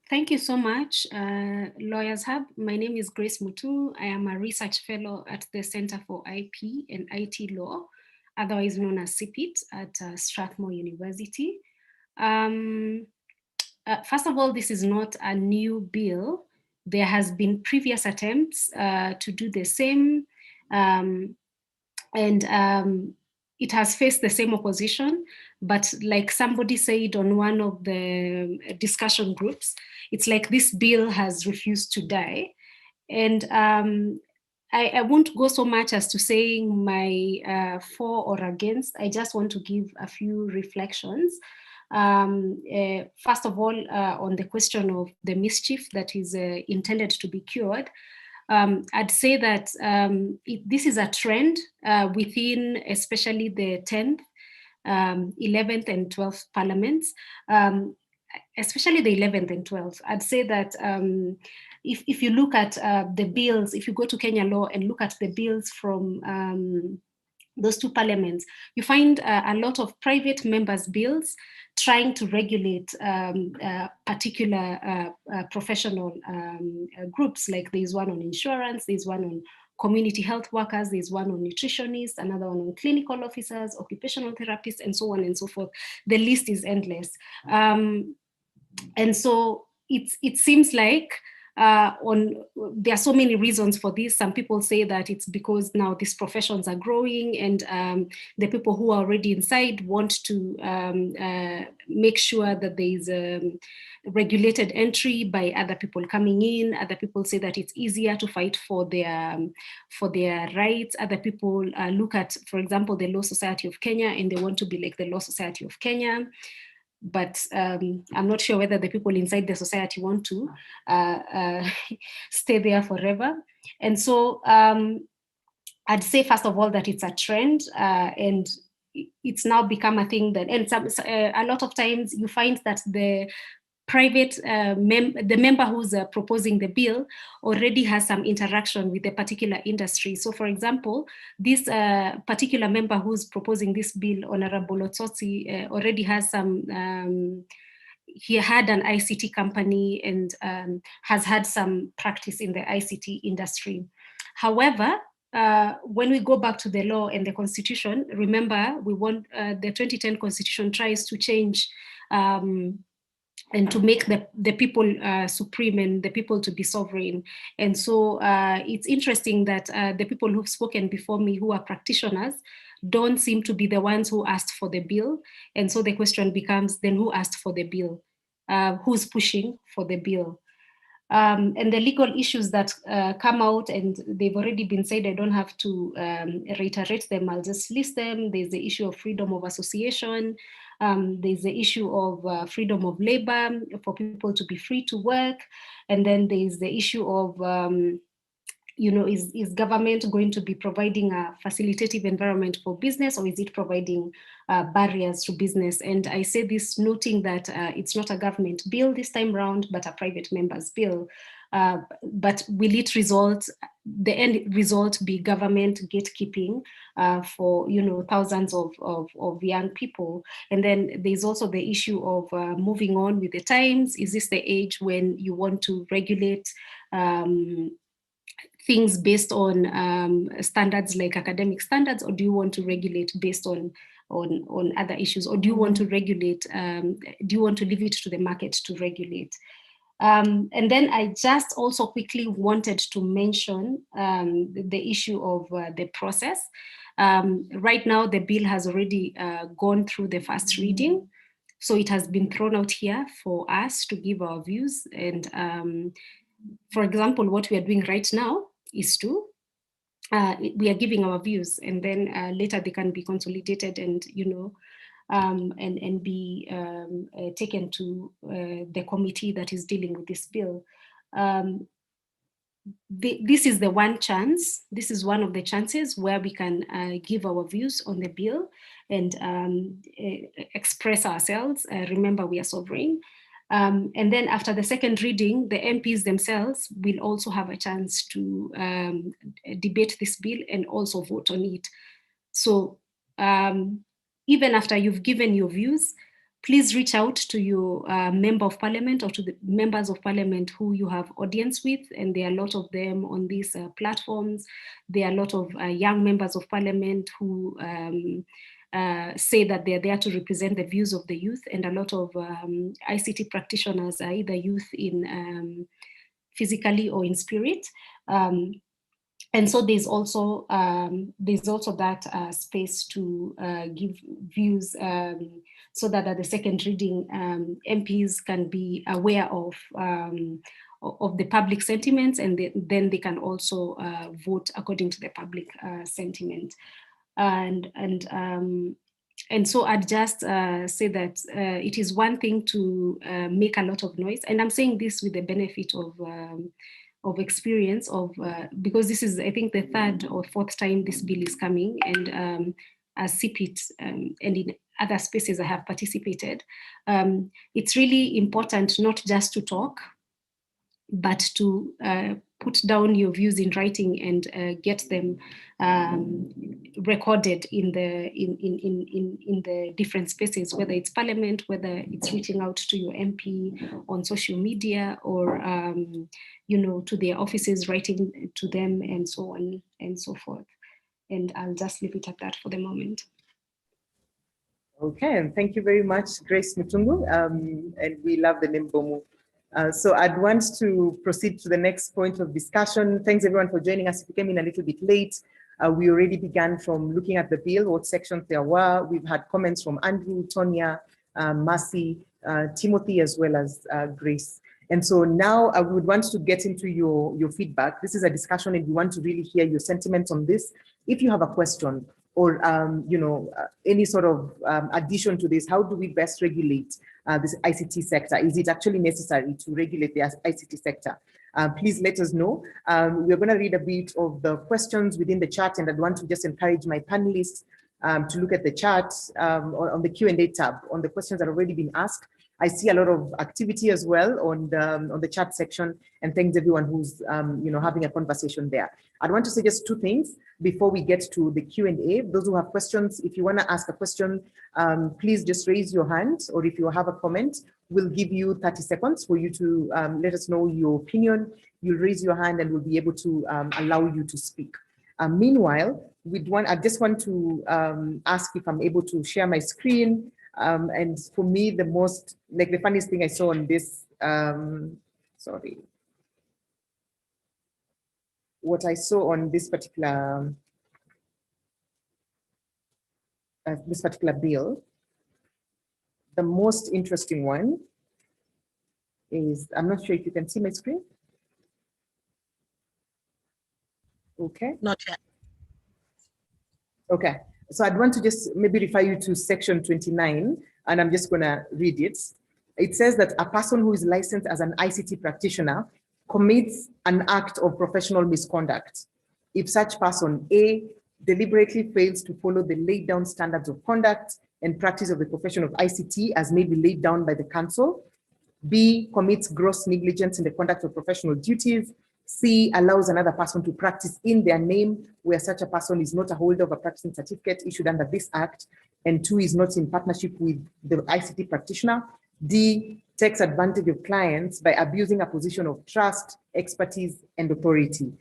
Thank you so much, Lawyers Hub. My name is Grace Mutu. I am a research fellow at the Center for IP and IT Law, otherwise known as CPIT, at Strathmore University. First of all, this is not a new bill. There has been previous attempts to do the same, it has faced the same opposition, but like somebody said on one of the discussion groups, it's like this bill has refused to die. And I won't go so much as to saying my for or against. I just want to give a few reflections. First of all, on the question of the mischief that is intended to be cured, I'd say that this is a trend within especially the 10th, 11th and 12th parliaments, especially the 11th and 12th. I'd say that if you look at the bills, if you go to Kenya law and look at the bills from those two parliaments, you find a lot of private members' bills trying to regulate particular professional groups. Like there's one on insurance, there's one on community health workers, there's one on nutritionists, another one on clinical officers, occupational therapists, and so on and so forth. The list is endless. And so it seems like there are so many reasons for this. Some people say that it's because now these professions are growing and the people who are already inside want to make sure that there is regulated entry by other people coming in. Other people say that it's easier to fight for their rights. Other people look at, for example, the Law Society of Kenya, and they want to be like the Law Society of Kenya. But I'm not sure whether the people inside the society want to stay there forever. And so I'd say, first of all, that it's a trend and it's now become a thing that, and a lot of times you find that the the member who's proposing the bill already has some interaction with a particular industry. So for example, this particular member who's proposing this bill, Honorable Otsotsi, already has some, he had an ICT company and has had some practice in the ICT industry. However, when we go back to the law and the constitution, remember we want the 2010 constitution tries to change and to make the people supreme and the people to be sovereign. And so it's interesting that the people who've spoken before me who are practitioners don't seem to be the ones who asked for the bill. And so the question becomes, then who asked for the bill? Who's pushing for the bill? And the legal issues that come out, and they've already been said, I don't have to reiterate them, I'll just list them. There's the issue of freedom of association. There's the issue of freedom of labor for people to be free to work. And then there's the issue of, is government going to be providing a facilitative environment for business, or is it providing barriers to business? And I say this noting that it's not a government bill this time round, but a private member's bill. But will it result, the end result be government gatekeeping for thousands of young people? And then there's also the issue of moving on with the times. Is this the age when you want to regulate things based on standards like academic standards, or do you want to regulate based on other issues, or do you want to regulate, do you want to leave it to the market to regulate? And then I just also quickly wanted to mention the issue of the process. Right now, the bill has already gone through the first reading. So it has been thrown out here for us to give our views. And for example, what we are doing right now is to, we are giving our views, and then later they can be consolidated and, and be taken to the committee that is dealing with this bill. This is the one chance, this is one of the chances where we can give our views on the bill and express ourselves. Remember, we are sovereign. And then after the second reading, the MPs themselves will also have a chance to debate this bill and also vote on it. So even after you've given your views, please reach out to your member of parliament or to the members of parliament who you have audience with. And there are a lot of them on these platforms. There are a lot of young members of parliament who say that they're there to represent the views of the youth, and a lot of ICT practitioners are either youth in physically or in spirit. And so there's also that space to give views so that at the second reading, MPs can be aware of the public sentiments, and then they can also vote according to the public sentiment. And so I'd just say that it is one thing to make a lot of noise, and I'm saying this with the benefit of experience because this is, I think, the third or fourth time this bill is coming, and as CPIT and in other spaces I have participated, it's really important not just to talk, but to put down your views in writing and get them recorded in the different spaces, whether it's parliament, whether it's reaching out to your MP on social media, or to their offices, writing to them, and so on and so forth. And I'll just leave it at that for the moment. Okay, and thank you very much, Grace Mutungu, and we love the name Bomu. So I'd want to proceed to the next point of discussion. Thanks everyone for joining us. If you came in a little bit late, we already began from looking at the bill, what sections there were. We've had comments from Andrew, Tonya, Mercy, Timothy, as well as Grace. And so now I would want to get into your feedback. This is a discussion and we want to really hear your sentiments on this. If you have a question or any sort of addition to this, how do we best regulate this ICT sector? Is it actually necessary to regulate the ICT sector? Please let us know. We're going to read a bit of the questions within the chat, and I'd want to just encourage my panelists to look at the chat on the Q&A tab on the questions that have already been asked. I see a lot of activity as well on the chat section, and thanks everyone who's having a conversation there. I want to say just two things before we get to the Q&A. Those who have questions, if you want to ask a question, please just raise your hand, or if you have a comment, we'll give you 30 seconds for you to let us know your opinion. You'll raise your hand and we'll be able to allow you to speak. Meanwhile, I just want to ask if I'm able to share my screen. And for me, the funniest thing I saw on this, what I saw on this particular bill, the most interesting one is, I'm not sure if you can see my screen. Okay. Not yet. Okay. So I'd want to just maybe refer you to section 29, and I'm just going to read it. It says that a person who is licensed as an ICT practitioner commits an act of professional misconduct if such person, A, deliberately fails to follow the laid down standards of conduct and practice of the profession of ICT as may be laid down by the council, B, commits gross negligence in the conduct of professional duties, C, allows another person to practice in their name where such a person is not a holder of a practicing certificate issued under this act, and 2, is not in partnership with the ICT practitioner, D, takes advantage of clients by abusing a position of trust, expertise, and authority,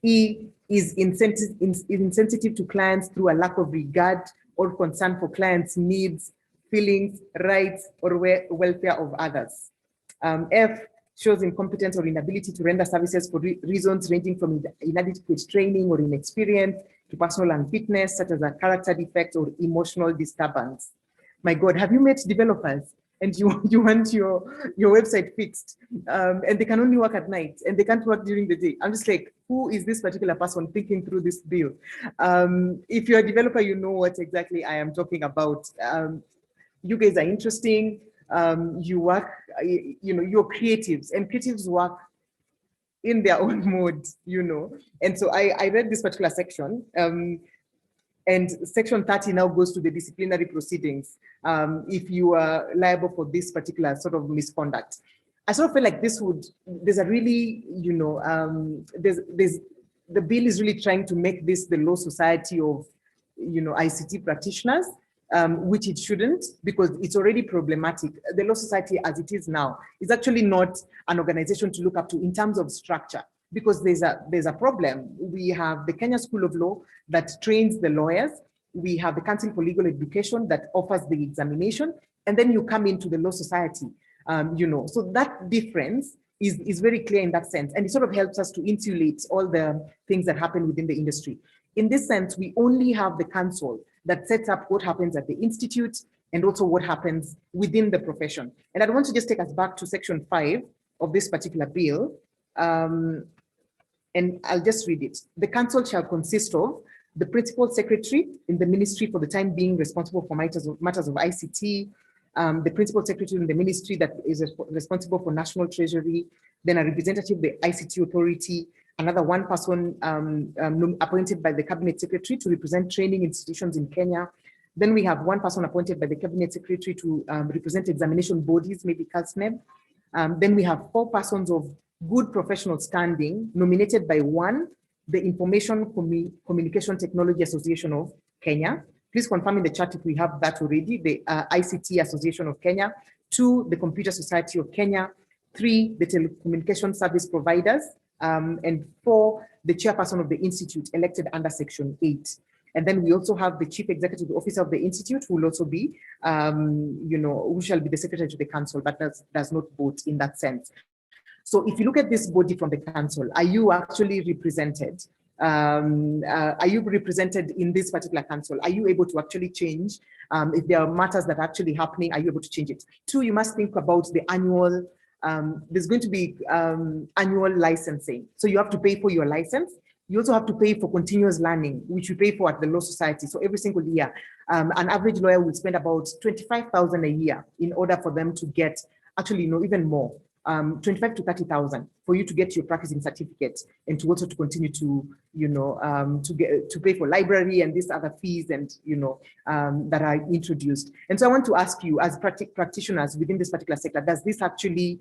E, is insensitive to clients through a lack of regard or concern for clients' needs, feelings, rights, or welfare of others. F, shows incompetence or inability to render services for reasons ranging from inadequate training or inexperience to personal unfitness, such as a character defect or emotional disturbance. My God, have you met developers and you want your website fixed and they can only work at night and they can't work during the day? I'm just like, who is this particular person thinking through this bill? If you're a developer, you know what exactly I am talking about. You guys are interesting. You work, you're creatives, and creatives work in their own mode, And so I read this particular section, and section 30 now goes to the disciplinary proceedings if you are liable for this particular sort of misconduct. I sort of feel like there's a really, the bill is really trying to make this the law society of, ICT practitioners. Which it shouldn't, because it's already problematic. The Law Society as it is now is actually not an organization to look up to in terms of structure, because there's a problem. We have the Kenya School of Law that trains the lawyers. We have the Council for Legal Education that offers the examination. And then you come into the Law Society, So that difference is very clear in that sense. And it sort of helps us to insulate all the things that happen within the industry. In this sense, we only have the council that sets up what happens at the institute and also what happens within the profession. And I want to just take us back to section 5 of this particular bill. And I'll just read it. The council shall consist of the principal secretary in the ministry for the time being responsible for matters of ICT, the principal secretary in the ministry that is responsible for national treasury, then a representative of the ICT authority, another one person appointed by the cabinet secretary to represent training institutions in Kenya. Then we have one person appointed by the cabinet secretary to represent examination bodies, maybe CASNEB. Then we have 4 persons of good professional standing nominated by 1, the Information Communication Technology Association of Kenya. Please confirm in the chat if we have that already, the ICT Association of Kenya. 2, the Computer Society of Kenya. 3, the Telecommunication Service Providers. And 4, the chairperson of the institute elected under section 8. And then we also have the chief executive officer of the institute, who will also be, who shall be the secretary to the council, but does not vote in that sense. So if you look at this body from the council, are you actually represented? Are you represented in this particular council? Are you able to actually change? If there are matters that are actually happening, are you able to change it? 2, you must think about the annual there's going to be annual licensing. So you have to pay for your license. You also have to pay for continuous learning, which you pay for at the Law Society. So every single year, an average lawyer will spend about 25,000 a year in order for them to get, actually, even more, 25 to 30,000 for you to get your practicing certificate and to also to continue to, to pay for library and these other fees and, that are introduced. And so I want to ask you as practitioners within this particular sector, does this actually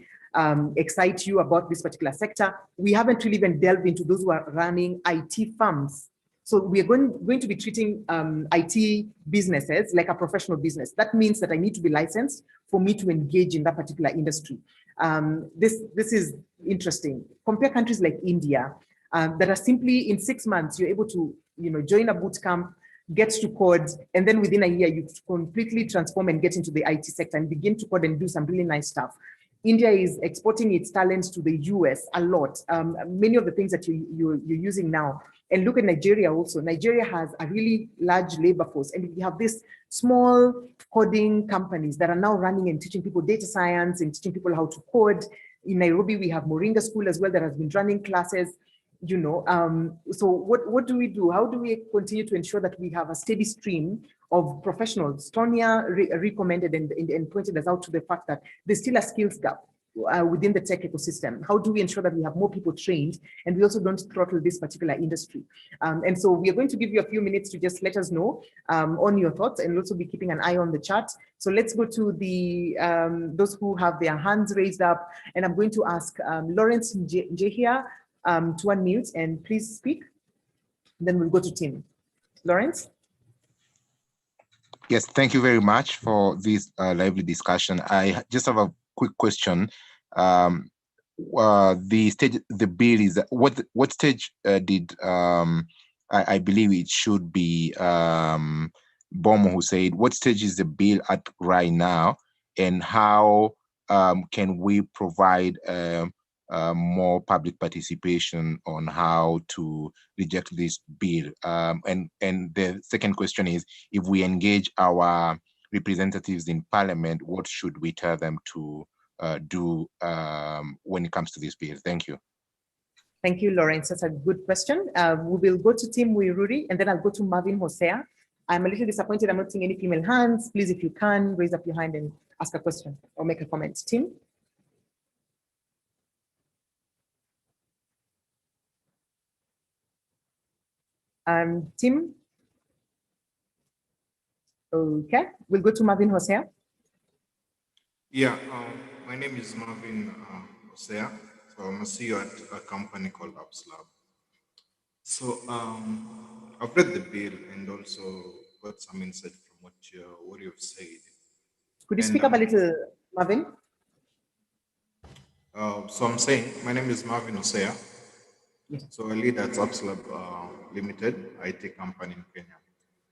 excite you about this particular sector? We haven't really even delved into those who are running IT firms. So we are going to be treating IT businesses like a professional business. That means that I need to be licensed for me to engage in that particular industry. This is interesting. Compare countries like India that are simply in 6 months, you're able to join a boot camp, get to code, and then within a year, you completely transform and get into the IT sector and begin to code and do some really nice stuff. India is exporting its talents to the US a lot. Many of the things that you're using now. And look at Nigeria also. Nigeria has a really large labor force. And we have these small coding companies that are now running and teaching people data science and teaching people how to code. In Nairobi, we have Moringa School as well that has been running classes. So what do we do? How do we continue to ensure that we have a steady stream of professionals? Tanya recommended and pointed us out to the fact that there's still a skills gap within the tech ecosystem. How do we ensure that we have more people trained and we also don't throttle this particular industry? And so we are going to give you a few minutes to just let us know on your thoughts, and also be keeping an eye on the chat. So let's go to the those who have their hands raised up, and I'm going to ask Lawrence Njehia to unmute and please speak. Then we'll go to Tim. Lawrence? Yes, thank you very much for this lively discussion. I just have a quick question. The bill is what stage did I believe it should be Bomo who said, what stage is the bill at right now, and how can we provide more public participation on how to reject this bill? And the second question is, if we engage our representatives in parliament, what should we tell them to do when it comes to this bill? Thank you. Thank you, Lawrence. That's a good question. We will go to Tim Wiruri, and then I'll go to Marvin Hosea. I'm a little disappointed I'm not seeing any female hands. Please, if you can, raise up your hand and ask a question or make a comment. Tim? Tim? Okay, we'll go to Marvin Hosea. Yeah, my name is Marvin Hosea. So I'm a CEO at a company called Upslab. So I've read the bill and also got some insight from what you've said. Could you speak up a little, Marvin? So I'm saying, my name is Marvin Hosea. So I lead at Upslab Limited, IT company in Kenya.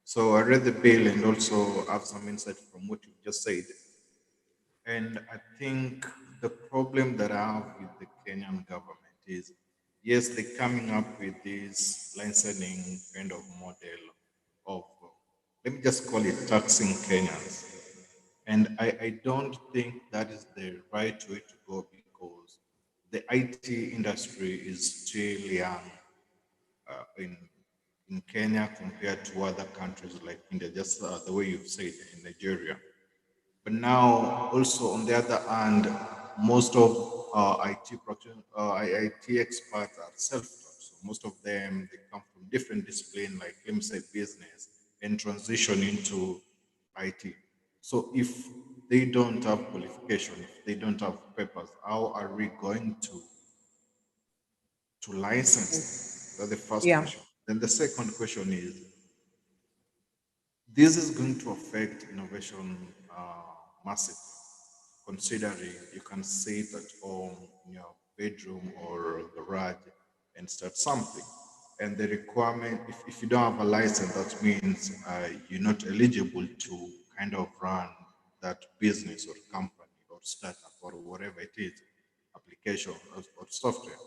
So I read the bill and also have some insight from what you just said. And I think the problem that I have with the Kenyan government is, yes, they're coming up with this licensing kind of model of, let me just call it taxing Kenyans. And I don't think that is the right way to go, because the IT industry is still young in Kenya compared to other countries like India, just the way you've said in Nigeria. But now, also on the other hand, most of IT experts are self-taught. So most of them, they come from different disciplines, like let me say business, and transition into IT. So if they don't have qualification, if they don't have papers, how are we going to license? That's the first question. Then the second question is, this is going to affect innovation massively, considering you can sit at home in your bedroom or garage and start something. And the requirement, if you don't have a license, that means you're not eligible to kind of run that business or company or startup or whatever it is, application or software.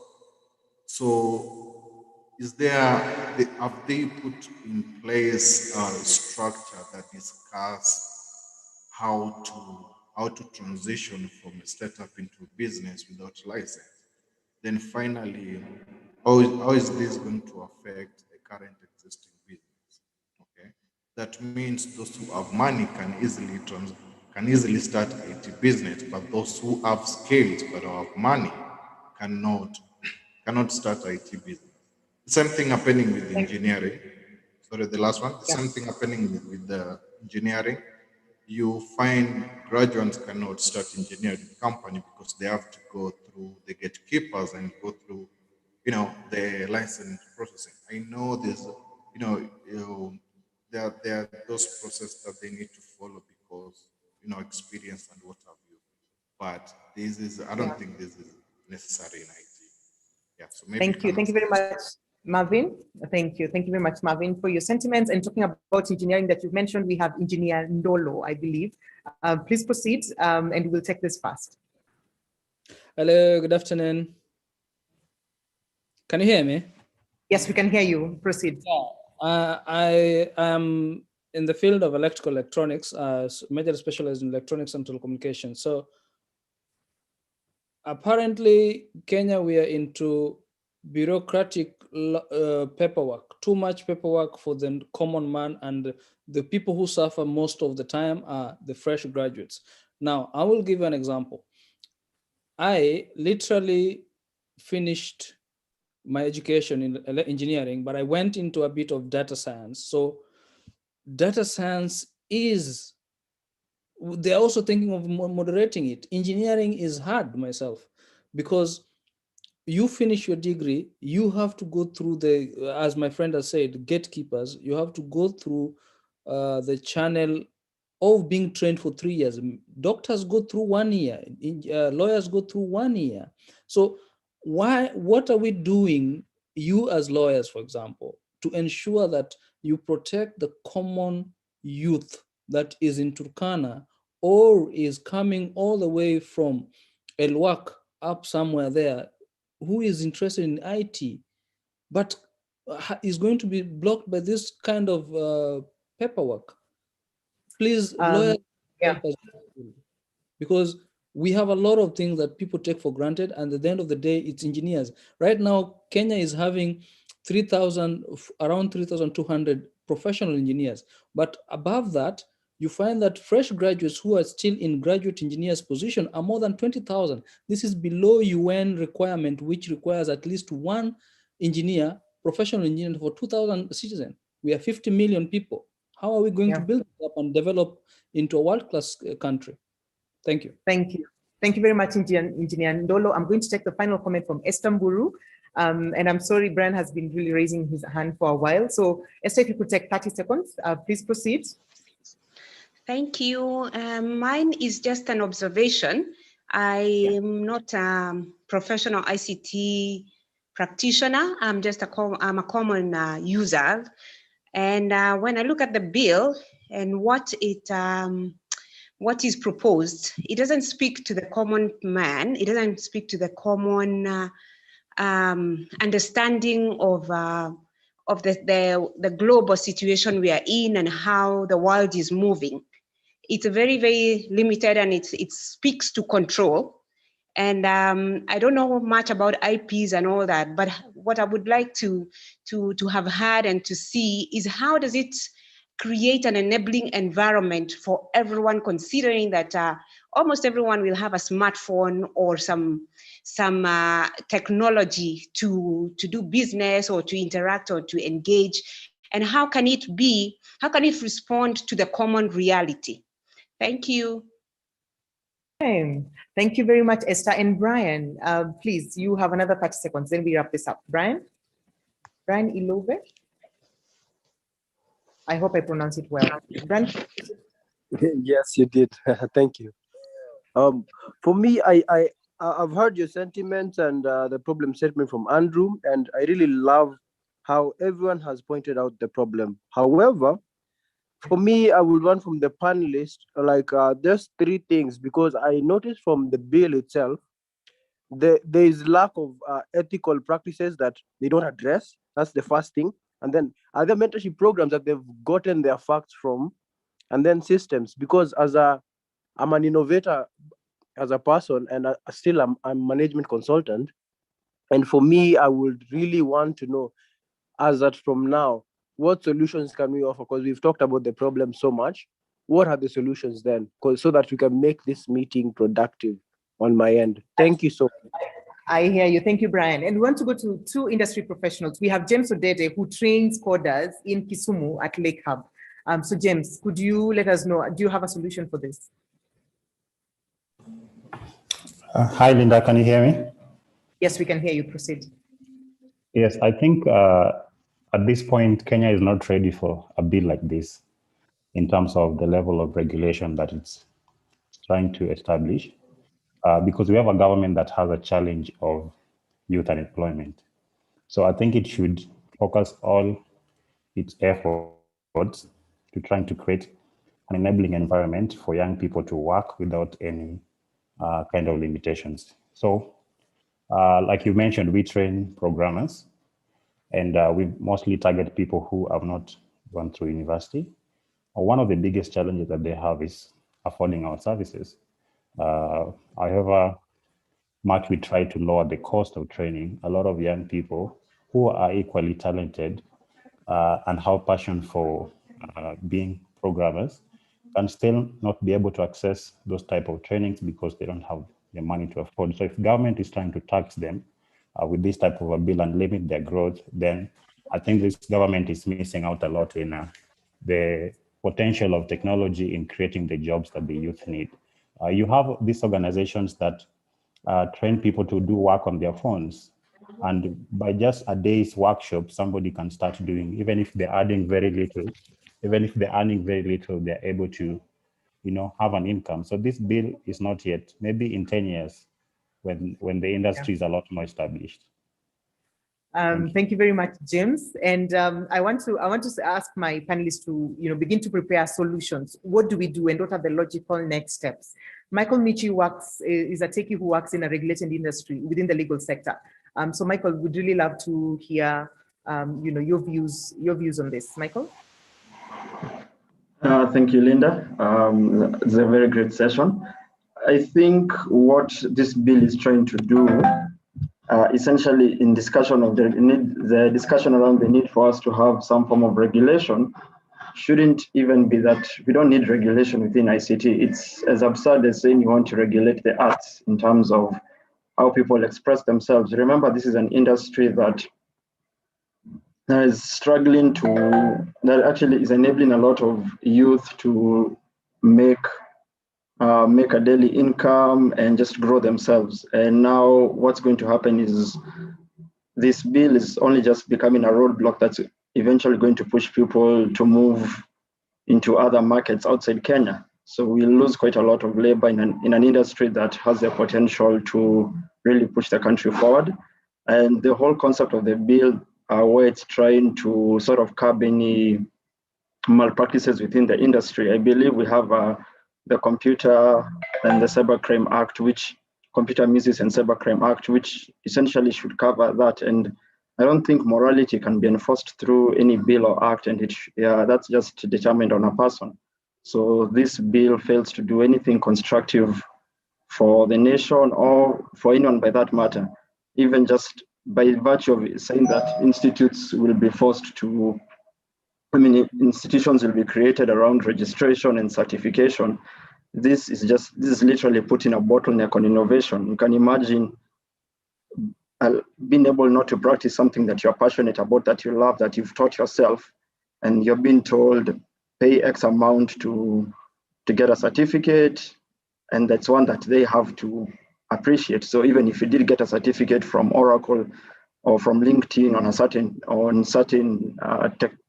So have they put in place a structure that discuss how to transition from a startup into a business without license? Then finally, how is this going to affect the current existing business? Okay, that means those who have money can can easily start IT business, but those who have skills but don't have money cannot start IT business. Same thing happening with engineering. Sorry, the last one. Yeah. Same thing happening with the engineering. You find graduates cannot start engineering company because they have to go through the gatekeepers and go through, the license processing. I know there's, there are those processes that they need to follow because, experience and what have you. But I don't think this is necessary in IT. Yeah, so maybe Thank you. Thank you very much, Marvin. Thank you. Thank you very much, Marvin, for your sentiments. And talking about engineering that you've mentioned, we have Engineer Ndolo, I believe. Please proceed, and we'll take this fast. Hello, good afternoon. Can you hear me? Yes, we can hear you. Proceed. I am in the field of electrical electronics, major specialized in electronics and telecommunications. So apparently, Kenya, we are into bureaucratic paperwork, too much paperwork for the common man, and the people who suffer most of the time are the fresh graduates. Now, I will give you an example. I literally finished my education in engineering, but I went into a bit of data science. So data science they're also thinking of moderating it. Engineering is hard myself, because you finish your degree, you have to go through as my friend has said, gatekeepers. You have to go through the channel of being trained for 3 years. Doctors go through 1 year, lawyers go through 1 year. So what are we doing, you as lawyers, for example, to ensure that you protect the common youth that is in Turkana or is coming all the way from Elwak up somewhere there, who is interested in IT, but is going to be blocked by this kind of paperwork? Please, lawyers, help us, because we have a lot of things that people take for granted, and at the end of the day, it's engineers. Right now, Kenya is having around 3,200 professional engineers, but above that, you find that fresh graduates who are still in graduate engineers position are more than 20,000. This is below UN requirement, which requires at least one engineer, professional engineer, for 2,000 citizens. We are 50 million people. How are we going to build it up and develop into a world-class country? Thank you. Thank you. Thank you very much, Engineer Ndolo. I'm going to take the final comment from Esther Mburu. And I'm sorry, Brian has been really raising his hand for a while. So Esther, if you could take 30 seconds, please proceed. Thank you. Mine is just an observation. I am not a professional ICT practitioner. I'm just a common user. And when I look at the bill and what is proposed, it doesn't speak to the common man. It doesn't speak to the common understanding of the global situation we are in and how the world is moving. It's very, very limited, and it speaks to control. And I don't know much about IPs and all that, but what I would like to have heard and to see is how does it create an enabling environment for everyone, considering that almost everyone will have a smartphone or some technology to do business or to interact or to engage, and how can it respond to the common reality? Thank you. Okay. Thank you very much, Esther. And Brian, please, you have another 30 seconds, then we wrap this up. Brian Ilove. I hope I pronounce it well. Brian? Yes, you did. Thank you. For me, I've heard your sentiments and the problem statement from Andrew, and I really love how everyone has pointed out the problem. However, for me, I would want from the panelists, like just 3 things, because I noticed from the bill itself, there is lack of ethical practices that they don't address. That's the first thing. And then other mentorship programs that they've gotten their facts from, and then systems, because I'm an innovator as a person, and still I'm a management consultant. And for me, I would really want to know, as that from now, what solutions can we offer? Because we've talked about the problem so much. what are the solutions then? So that we can make this meeting productive on my end. Thank you so much. I hear you. Thank you, Brian. And we want to go to two industry professionals. We have James Odede, who trains coders in Kisumu at Lake Hub. So James, could you let us know, do you have a solution for this? Hi, Linda, can you hear me? Yes, we can hear you. Proceed. Yes, I think at this point, Kenya is not ready for a bill like this in terms of the level of regulation that it's trying to establish, because we have a government that has a challenge of youth unemployment. So I think it should focus all its efforts to trying to create an enabling environment for young people to work without any kind of limitations. So like you mentioned, we train programmers, and we mostly target people who have not gone through university. One of the biggest challenges that they have is affording our services. However much we try to lower the cost of training, a lot of young people who are equally talented and have passion for being programmers can still not be able to access those type of trainings because they don't have the money to afford. So if government is trying to tax them with this type of a bill and limit their growth, then I think this government is missing out a lot in the potential of technology in creating the jobs that the youth need. You have these organizations that train people to do work on their phones. And by just a day's workshop, somebody can start doing, even if they're adding very little, they're able to, have an income. So this bill is not yet, maybe in 10 years, when the industry is a lot more established. Thank you very much, James. And I want to ask my panelists to begin to prepare solutions. What do we do, and what are the logical next steps? Michael Michi is a techie who works in a regulated industry within the legal sector. So Michael, would really love to hear your views on this. Michael. Thank you, Linda. It's a very great session. I think what this bill is trying to do, essentially in discussion of the discussion around the need for us to have some form of regulation, shouldn't even be that we don't need regulation within ICT. It's as absurd as saying you want to regulate the arts in terms of how people express themselves. Remember, this is an industry that is struggling that actually is enabling a lot of youth to make a daily income and just grow themselves. And now what's going to happen is this bill is only just becoming a roadblock that's eventually going to push people to move into other markets outside Kenya. So we lose quite a lot of labor in an industry that has the potential to really push the country forward. And the whole concept of the bill, where it's trying to sort of curb any malpractices within the industry, I believe we have the Computer and the Cybercrime Act, Computer Misuse and Cybercrime Act, which essentially should cover that. And I don't think morality can be enforced through any bill or act, and that's just determined on a person. So this bill fails to do anything constructive for the nation or for anyone by that matter, even just by virtue of saying that institutions will be created around registration and certification. This is literally putting a bottleneck on innovation. You can imagine being able not to practice something that you're passionate about, that you love, that you've taught yourself, and you're being told pay X amount to get a certificate, and that's one that they have to appreciate. So even if you did get a certificate from Oracle or from LinkedIn on certain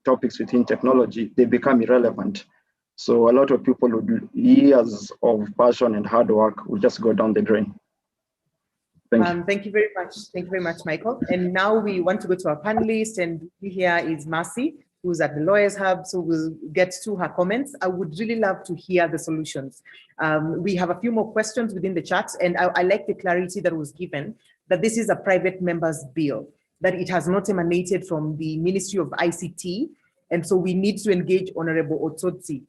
topics within technology, they become irrelevant. So a lot of people with years of passion and hard work will just go down the drain. Thank you very much. Thank you very much, Michael. And now we want to go to our panelists, and here is Mercy, who's at the Lawyers Hub. So we'll get to her comments. I would really love to hear the solutions. We have a few more questions within the chat, and I like the clarity that was given, that this is a private member's bill, that it has not emanated from the Ministry of ICT. And so we need to engage Honorable Otsotsi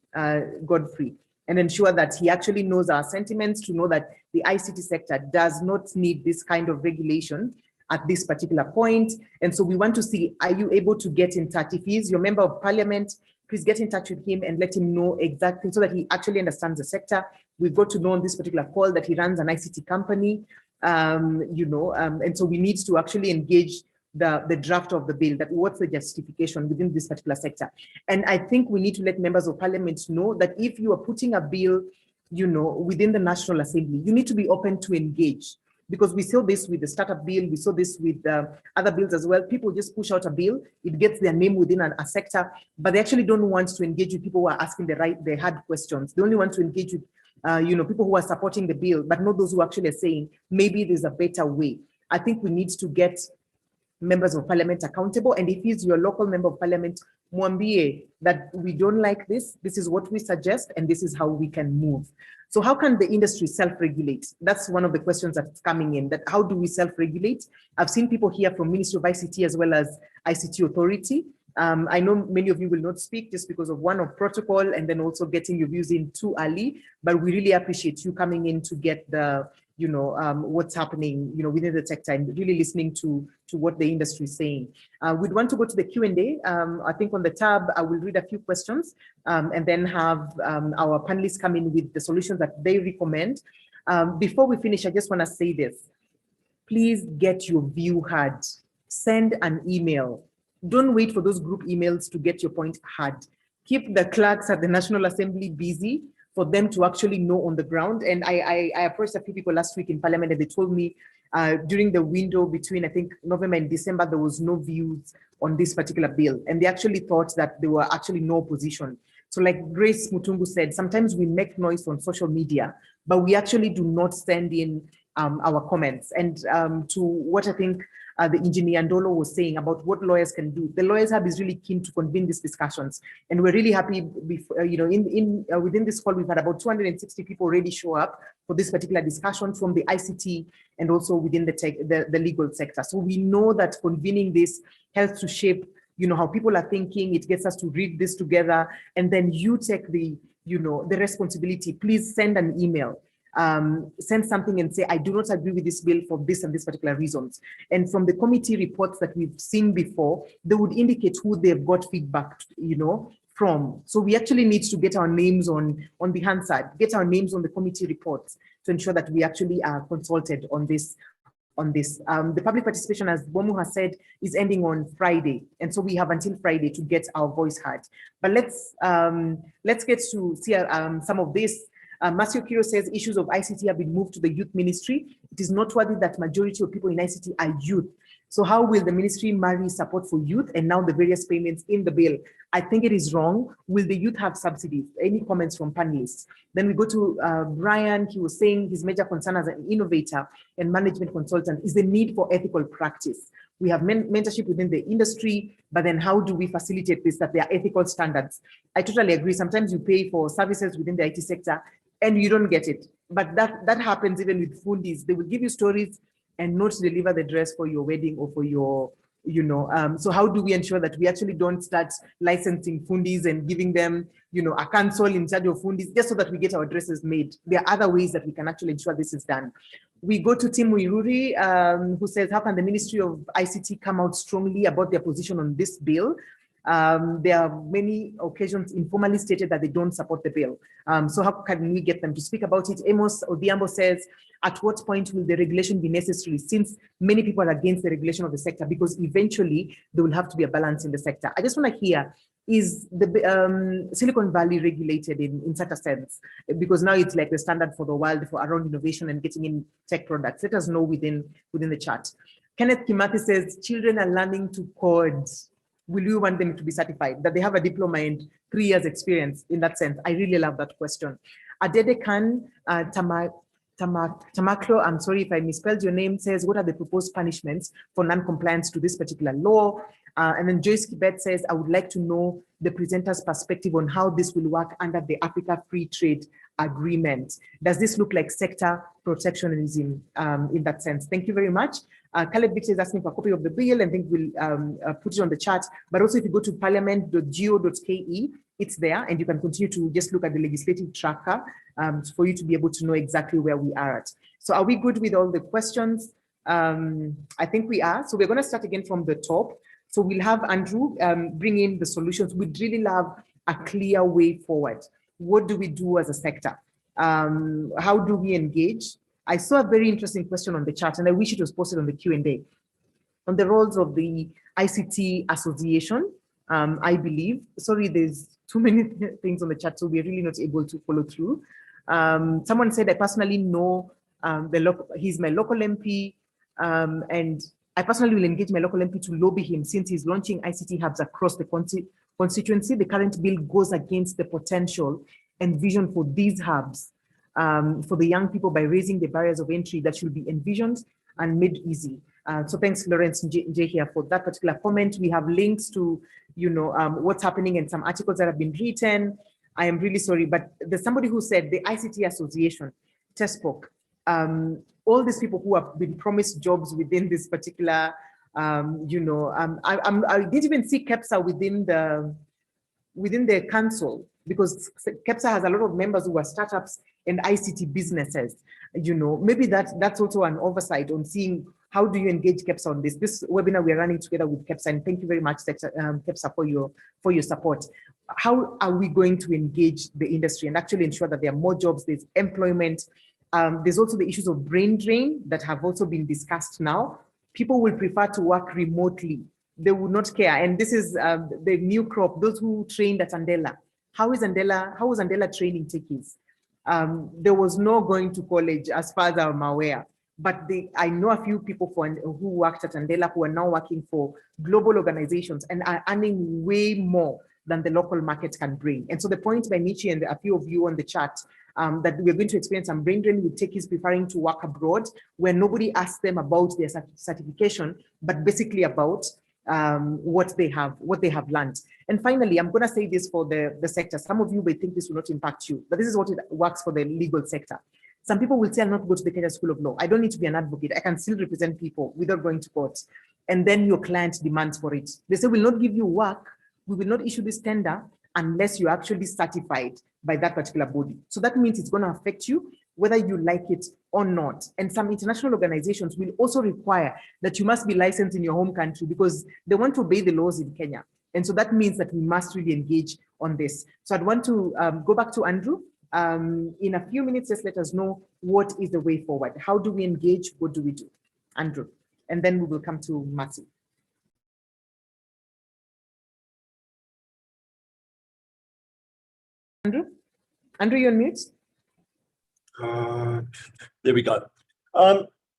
Godfrey and ensure that he actually knows our sentiments, to know that the ICT sector does not need this kind of regulation at this particular point. And so we want to see, are you able to get in touch? If he is your member of parliament, please get in touch with him and let him know exactly so that he actually understands the sector. We've got to know on this particular call that he runs an ICT company, and so we need to actually engage the draft of the bill, that what's the justification within this particular sector. And I think we need to let members of parliament know that if you are putting a bill, within the National Assembly, you need to be open to engage. Because we saw this with the startup bill, we saw this with other bills as well. People just push out a bill, it gets their name within a sector, but they actually don't want to engage with people who are asking the hard questions. They only want to engage with people who are supporting the bill, but not those who actually are saying, maybe there's a better way. I think we need to get members of parliament accountable. And if he's your local member of parliament, mwambie that we don't like this is what we suggest, and this is how we can move. So how can the industry self-regulate? That's one of the questions that's coming in, that how do we self-regulate? I've seen people here from Ministry of ICT as well as ICT Authority. I know many of you will not speak just because of one of protocol and then also getting your views in too early, but we really appreciate you coming in to get the, what's happening, within the sector and really listening to what the industry is saying. We'd want to go to the Q&A. I think on the tab, I will read a few questions and then have our panelists come in with the solutions that they recommend. Before we finish, I just want to say this. Please get your view heard. Send an email. Don't wait for those group emails to get your point heard. Keep the clerks at the National Assembly busy for them to actually know on the ground. And I approached a few people last week in Parliament and they told me during the window between, I think, November and December, there was no views on this particular bill. And they actually thought that there were actually no opposition. So like Grace Mutungu said, sometimes we make noise on social media, but we actually do not send in our comments. And to what I think the engineer Ndolo was saying about what lawyers can do. The Lawyers Hub is really keen to convene these discussions. And we're really happy, within this call, we've had about 260 people already show up for this particular discussion from the ICT and also within the legal sector. So we know that convening this helps to shape, how people are thinking. It gets us to read this together. And then you take the responsibility. Please send an email. Send something and say, I do not agree with this bill for this and this particular reasons. And from the committee reports that we've seen before, they would indicate who they've got feedback, from. So we actually need to get our names on the Hansard, get our names on the committee reports to ensure that we actually are consulted on this. The public participation, as Bomu has said, is ending on Friday. And so we have until Friday to get our voice heard. But let's get to see some of this. Masio Kiro says issues of ICT have been moved to the youth ministry. It is noteworthy that majority of people in ICT are youth. So how will the ministry marry support for youth and now the various payments in the bill? I think it is wrong. Will the youth have subsidies? Any comments from panelists? Then we go to Brian. He was saying his major concern as an innovator and management consultant is the need for ethical practice. We have mentorship within the industry, but then how do we facilitate this, that there are ethical standards? I totally agree. Sometimes you pay for services within the IT sector and you don't get it. But that happens even with fundis. They will give you stories and not deliver the dress for your wedding or for your, so how do we ensure that we actually don't start licensing fundis and giving them, a council in charge of fundis just so that we get our dresses made? There are other ways that we can actually ensure this is done. We go to Tim Wiruri, who says, how can the Ministry of ICT come out strongly about their position on this bill? There are many occasions informally stated that they don't support the bill. So how can we get them to speak about it? Amos Odiambo says, at what point will the regulation be necessary, since many people are against the regulation of the sector, because eventually there will have to be a balance in the sector. I just want to hear, is the Silicon Valley regulated in such a sense? Because now it's like the standard for the world for around innovation and getting in tech products. Let us know within the chat. Kenneth Kimathi says, children are learning to code. Will you want them to be certified, that they have a diploma and 3 years experience in that sense? I really love that question. Adede Khan Tamaklo, I'm sorry if I misspelled your name, says, what are the proposed punishments for non-compliance to this particular law? And then Joyce Kibet says, I would like to know the presenter's perspective on how this will work under the Africa Free Trade Agreement. Does this look like sector protectionism in that sense? Thank you very much. Caleb Victor is asking for a copy of the bill, and I think we'll put it on the chat. But also if you go to parliament.go.ke, it's there, and you can continue to just look at the legislative tracker for you to be able to know exactly where we are at. So are we good with all the questions? I think we are. So we're going to start again from the top. So we'll have Andrew bring in the solutions. We'd really love a clear way forward. What do we do as a sector? How do we engage? I saw a very interesting question on the chat, and I wish it was posted on the Q&A, on the roles of the ICT Association, I believe. Sorry, there's too many things on the chat, so we're really not able to follow through. Someone said, I personally know he's my local MP, and I personally will engage my local MP to lobby him since he's launching ICT hubs across the constituency. The current bill goes against the potential and vision for these hubs for the young people by raising the barriers of entry that should be envisioned and made easy. So thanks, Lawrence J here, for that particular comment. We have links to, what's happening and some articles that have been written. I am really sorry, but there's somebody who said the ICT Association, TESPOC, all these people who have been promised jobs within this particular, I didn't even see KEPSA within the council, because KEPSA has a lot of members who are startups and ICT businesses. Maybe that's also an oversight on seeing how do you engage KEPSA on this. This webinar we're running together with KEPSA, and thank you very much, KEPSA, for your support. How are we going to engage the industry and actually ensure that there are more jobs, there's employment? There's also the issues of brain drain that have also been discussed now. People will prefer to work remotely. They will not care. And this is the new crop, those who trained at Andela. How was Andela training techies? There was no going to college as far as I'm aware. But I know a few people who worked at Andela who are now working for global organizations and are earning way more than the local market can bring. And so the point by Michi and a few of you on the chat that we're going to experience some brain drain with techies preferring to work abroad, where nobody asks them about their certification, but basically about what they have learned. And finally, I'm going to say this for the sector. Some of you may think this will not impact you, but this is what it works for the legal sector. Some people will say, I'll not go to the Kenya School of Law. I don't need to be an advocate. I can still represent people without going to court. And then your client demands for it. They say, we'll not give you work. We will not issue this tender unless you're actually certified by that particular body. So that means it's going to affect you whether you like it or not. And some international organizations will also require that you must be licensed in your home country because they want to obey the laws in Kenya. And so that means that we must really engage on this. So I'd want to go back to Andrew. In a few minutes, just let us know what is the way forward. How do we engage? What do we do? Andrew. And then we will come to Mercy. Andrew, you're on mute. There we go.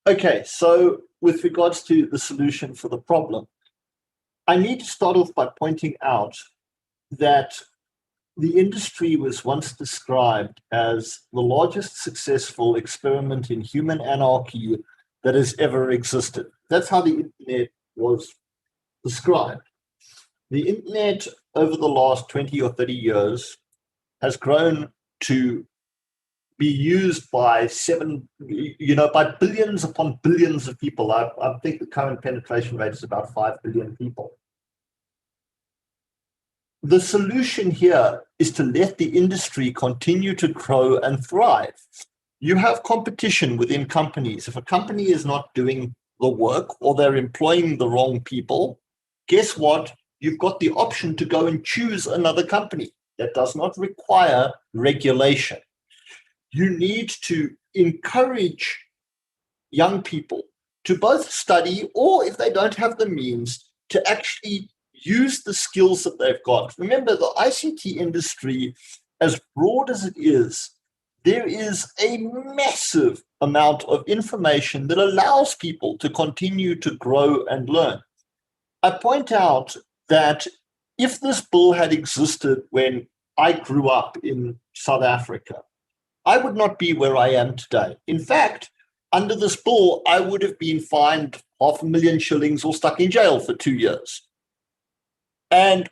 Okay, so with regards to the solution for the problem, I need to start off by pointing out that the industry was once described as the largest successful experiment in human anarchy that has ever existed. That's how the internet was described. The internet over the last 20 or 30 years has grown to be used by by billions upon billions of people. I think the current penetration rate is about 5 billion people. The solution here is to let the industry continue to grow and thrive. You have competition within companies. If a company is not doing the work or they're employing the wrong people, guess what? You've got the option to go and choose another company that does not require regulation. You need to encourage young people to both study, or if they don't have the means, to actually use the skills that they've got. Remember, the ICT industry, as broad as it is, there is a massive amount of information that allows people to continue to grow and learn. I point out that if this bill had existed when I grew up in South Africa, I would not be where I am today. In fact, under this bill, I would have been fined 500,000 shillings or stuck in jail for 2 years. And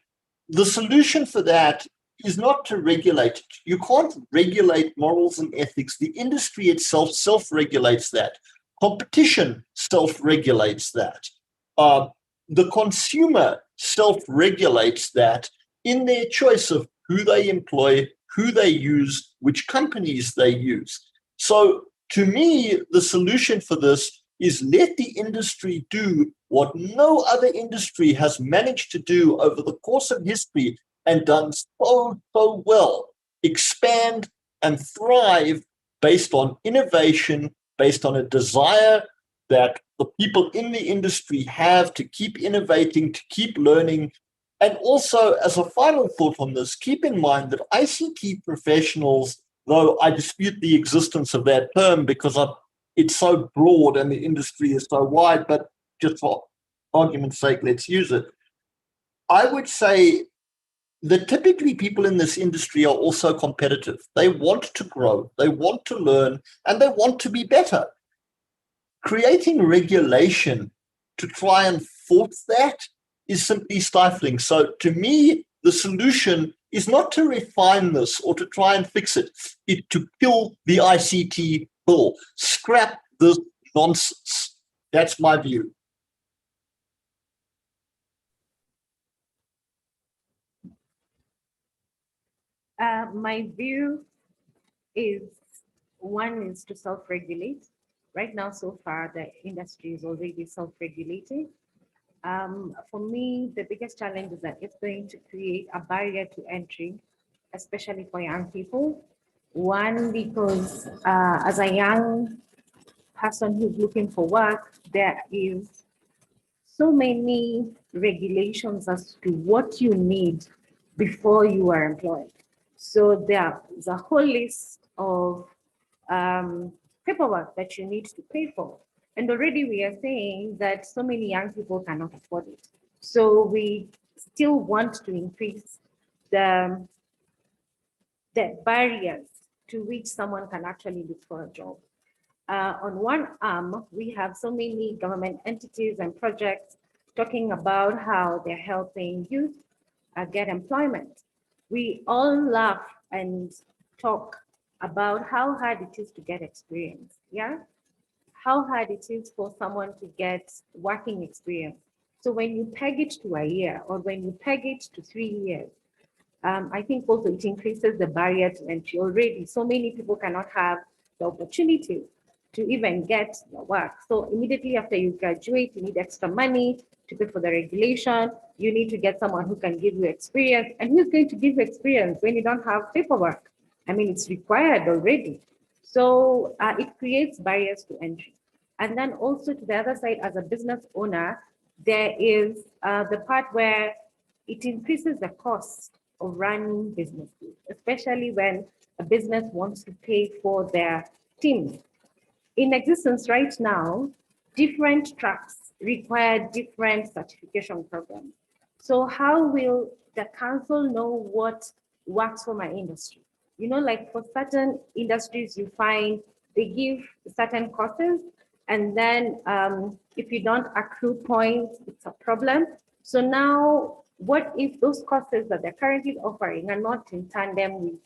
the solution for that is not to regulate it. You can't regulate morals and ethics. The industry itself self-regulates that. Competition self-regulates that. The consumer self-regulates that in their choice of who they employ, who they use, which companies they use. So to me, the solution for this is let the industry do what no other industry has managed to do over the course of history and done so well, expand and thrive based on innovation, based on a desire that the people in the industry have to keep innovating, to keep learning. And also, as a final thought on this, keep in mind that ICT professionals, though I dispute the existence of that term because it's so broad and the industry is so wide, but just for argument's sake, let's use it. I would say that typically people in this industry are also competitive. They want to grow, they want to learn, and they want to be better. Creating regulation to try and force that is simply stifling. So to me, the solution is not to refine this or to try and fix it. It's to kill the ICT bill. Scrap this nonsense. That's my view. My view is one is to self-regulate. Right now, so far, the industry is already self-regulating. For me, the biggest challenge is that it's going to create a barrier to entry, especially for young people. One, because as a young person who's looking for work, there is so many regulations as to what you need before you are employed. So there's a whole list of paperwork that you need to pay for. And already we are saying that so many young people cannot afford it. So we still want to increase the barriers to which someone can actually look for a job. On one arm, we have so many government entities and projects talking about how they're helping youth get employment. We all laugh and talk about how hard it is to get experience, yeah? How hard it is for someone to get working experience. So when you peg it to a year or when you peg it to 3 years, I think also it increases the barrier to entry already. So many people cannot have the opportunity to even get the work. So immediately after you graduate, you need extra money to pay for the regulation. You need to get someone who can give you experience. And who's going to give you experience when you don't have paperwork? I mean, it's required already. So it creates barriers to entry. And then also to the other side, as a business owner, there is the part where it increases the cost of running businesses, especially when a business wants to pay for their teams. In existence right now, different tracks require different certification programs. So how will the council know what works for my industry? You know, like for certain industries, you find they give certain courses, and then if you don't accrue points, it's a problem. So now, what if those courses that they're currently offering are not in tandem with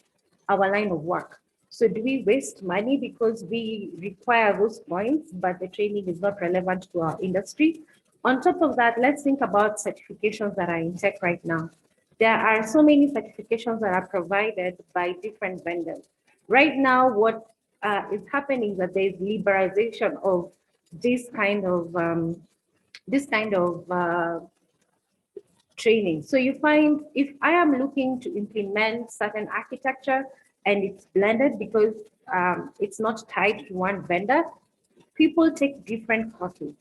our line of work? So do we waste money because we require those points, but the training is not relevant to our industry? On top of that, let's think about certifications that are in tech right now. There are so many certifications that are provided by different vendors. Right now, what is happening is that there's liberalization of this kind of training. So you find if I am looking to implement certain architecture and it's blended because it's not tied to one vendor, people take different courses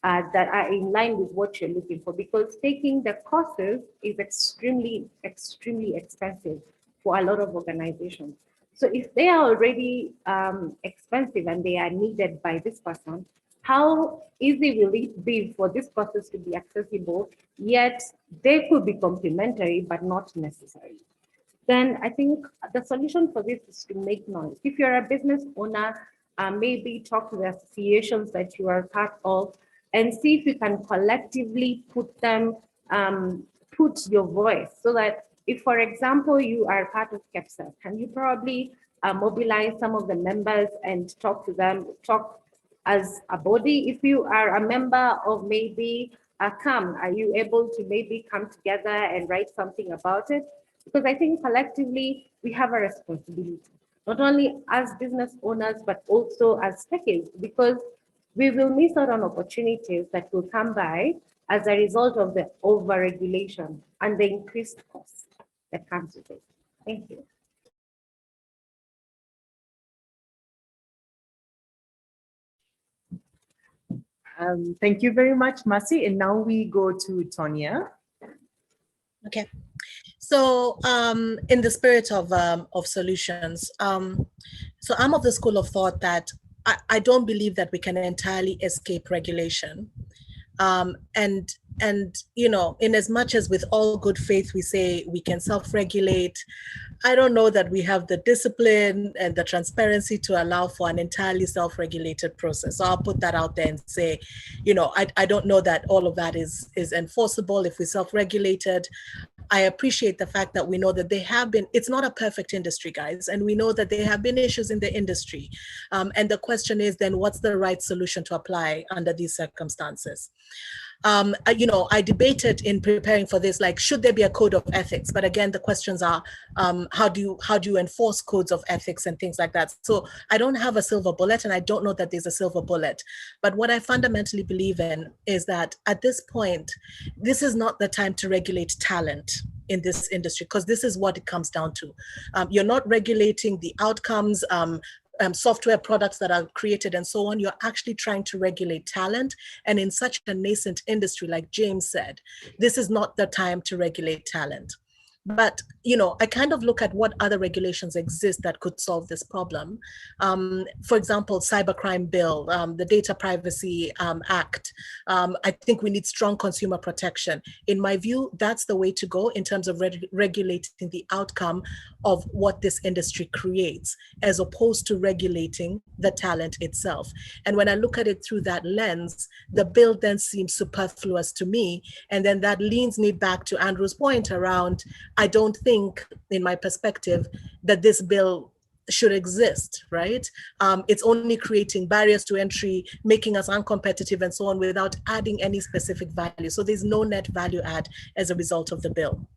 that are in line with what you're looking for, because taking the courses is extremely, extremely expensive for a lot of organizations. So if they are already expensive and they are needed by this person, how easy will it be for this process to be accessible, yet they could be complementary, but not necessary? Then I think the solution for this is to make noise. If you're a business owner, maybe talk to the associations that you are part of and see if you can collectively put them, put your voice so that if, for example, you are part of KEPSA, can you probably mobilize some of the members and talk to them, talk as a body? If you are a member of maybe a CAM, are you able to maybe come together and write something about it? Because I think collectively we have a responsibility, not only as business owners, but also as techies, because we will miss out on opportunities that will come by as a result of the over-regulation and the increased cost that comes with it. Thank you. Thank you very much, Masi. And now we go to Tanya. Okay. So in the spirit of solutions, so I'm of the school of thought that I don't believe that we can entirely escape regulation. And you know, in as much as with all good faith we say we can self-regulate, I don't know that we have the discipline and the transparency to allow for an entirely self-regulated process. So I'll put that out there and say, you know, I don't know that all of that is enforceable if we self-regulated. I appreciate the fact that we know that there have been, it's not a perfect industry, guys, and we know that there have been issues in the industry. And the question is then, what's the right solution to apply under these circumstances? You know, I debated in preparing for this, like, should there be a code of ethics? But again, the questions are, how do you enforce codes of ethics and things like that? So I don't have a silver bullet, and I don't know that there's a silver bullet. But what I fundamentally believe in is that at this point, this is not the time to regulate talent in this industry, because this is what it comes down to. You're not regulating the outcomes, software products that are created and so on. You're actually trying to regulate talent. And in such a nascent industry, like James said, this is not the time to regulate talent. But, you know, I kind of look at what other regulations exist that could solve this problem. For example, cybercrime bill, the Data Privacy Act. I think we need strong consumer protection. In my view, that's the way to go in terms of regulating the outcome of what this industry creates, as opposed to regulating the talent itself. And when I look at it through that lens, the bill then seems superfluous to me. And then that leads me back to Andrew's point around, I don't think, in my perspective, that this bill should exist, right? It's only creating barriers to entry, making us uncompetitive and so on, without adding any specific value. So there's no net value add as a result of the bill.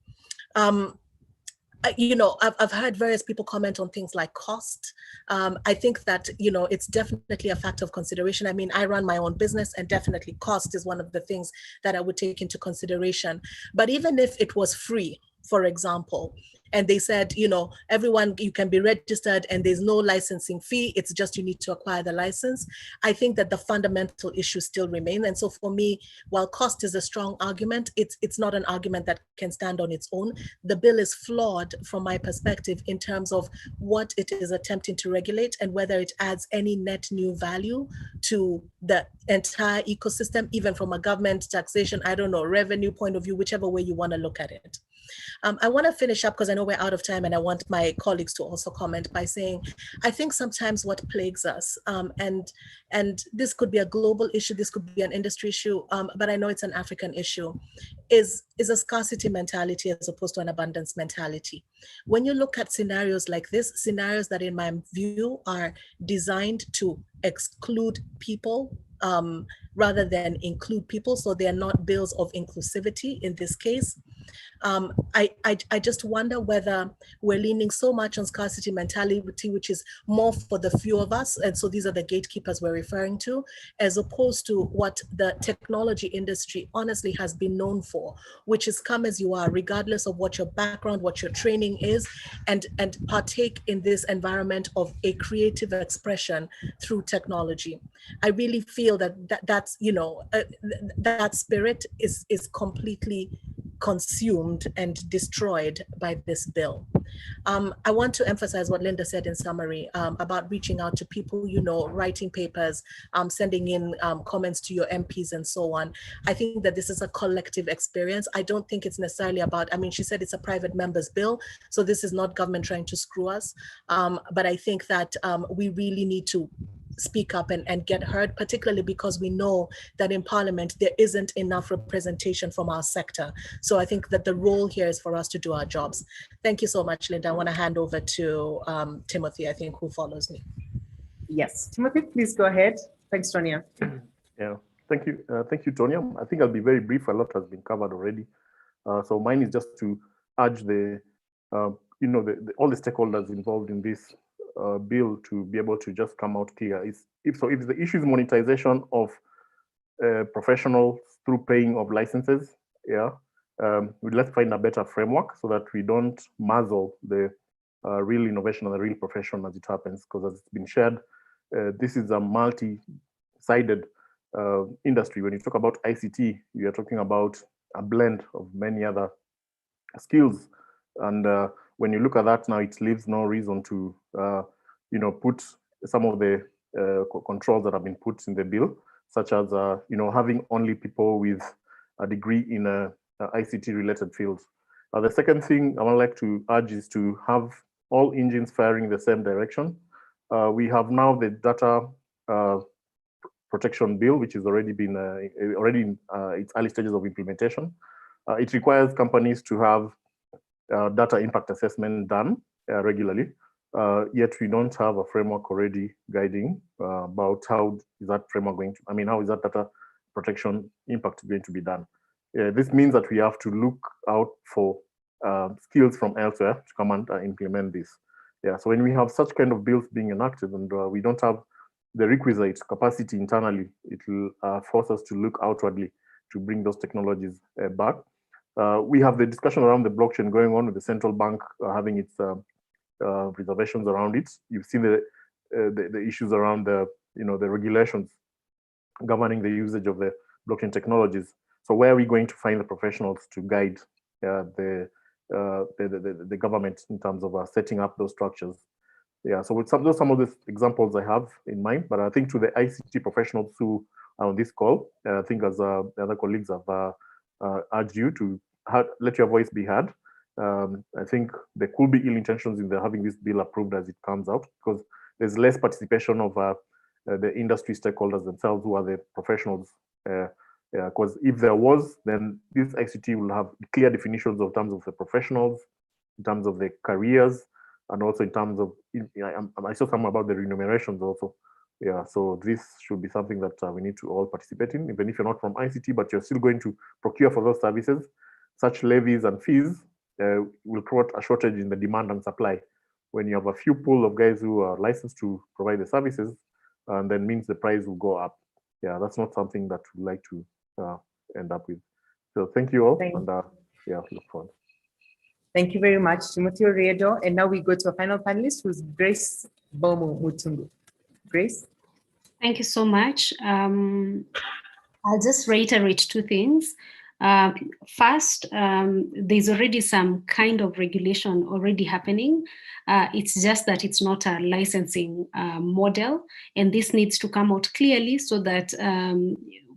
You know, I've heard various people comment on things like cost. I think that, you know, it's definitely a factor of consideration. I mean, I run my own business, and definitely cost is one of the things that I would take into consideration. But even if it was free, for example, and they said, you know, everyone, you can be registered and there's no licensing fee, it's just you need to acquire the license, I think that the fundamental issues still remain. And so for me, while cost is a strong argument, it's not an argument that can stand on its own. The bill is flawed from my perspective in terms of what it is attempting to regulate and whether it adds any net new value to the entire ecosystem, even from a government, taxation, I don't know, revenue point of view, whichever way you want to look at it. I want to finish up because I know we're out of time, and I want my colleagues to also comment by saying, I think sometimes what plagues us, and this could be a global issue, this could be an industry issue, but I know it's an African issue, is a scarcity mentality as opposed to an abundance mentality. When you look at scenarios like this, scenarios that in my view are designed to exclude people rather than include people, so they are not bills of inclusivity in this case, I just wonder whether we're leaning so much on scarcity mentality, which is more for the few of us, and so these are the gatekeepers we're referring to, as opposed to what the technology industry honestly has been known for, which is come as you are, regardless of what your background, what your training is, and partake in this environment of a creative expression through technology. I really feel that's, you know, that spirit is completely consumed and destroyed by this bill. I want to emphasize what Linda said in summary about reaching out to people, you know, writing papers, sending in comments to your MPs and so on. I think that this is a collective experience. I don't think it's necessarily about, I mean, she said it's a private member's bill, so this is not government trying to screw us. But I think that we really need to speak up and get heard, particularly because we know that in Parliament, there isn't enough representation from our sector. So I think that the role here is for us to do our jobs. Thank you so much, Linda. I want to hand over to Timothy, I think, who follows me. Yes, Timothy, please go ahead. Thanks, Tonya. Yeah, thank you, Tonya. I think I'll be very brief. A lot has been covered already. So mine is just to urge the, you know, all the stakeholders involved in this bill to be able to just come out clear. If the issue is monetization of professionals through paying of licenses, yeah, let's find a better framework so that we don't muzzle the real innovation and the real profession as it happens, because as it's been shared, this is a multi-sided industry. When you talk about ICT, you are talking about a blend of many other skills. And when you look at that now, it leaves no reason to, put some of the controls that have been put in the bill, such as, having only people with a degree in ICT-related fields. The second thing I would like to urge is to have all engines firing in the same direction. We have now the data protection bill, which is already been in its early stages of implementation. It requires companies to have data impact assessment done regularly. Yet we don't have a framework already guiding about how is that framework going to, how is that data protection impact going to be done? This means that we have to look out for skills from elsewhere to come and implement this. So when we have such kind of bills being enacted and we don't have the requisite capacity internally, it will force us to look outwardly to bring those technologies back. We have the discussion around the blockchain going on with the central bank having its reservations around it. You've seen the issues around the regulations governing the usage of the blockchain technologies. So where are we going to find the professionals to guide the government in terms of setting up those structures? So with some of the examples I have in mind, but I think to the ICT professionals who are on this call, I think as the other colleagues have urged you to let your voice be heard. I think there could be ill intentions in having this bill approved as it comes out, because there's less participation of the industry stakeholders themselves, who are the professionals. Because if there was, then this ICT will have clear definitions of terms of the professionals, in terms of the careers, and also in terms of, I saw something about the remunerations also. So this should be something that we need to all participate in, even if you're not from ICT, but you're still going to procure for those services. Such levies and fees will create a shortage in the demand and supply. When you have a few pool of guys who are licensed to provide the services, and then means the price will go up. That's not something that we'd like to end up with. So thank you all, and look forward. Thank you very much, Timothy Oriedo. And now we go to a final panelist, who's Grace Bomo Mutungu. Grace? Thank you so much. I'll just reiterate two things. First, there's already some kind of regulation already happening. It's just that it's not a licensing model, and this needs to come out clearly so that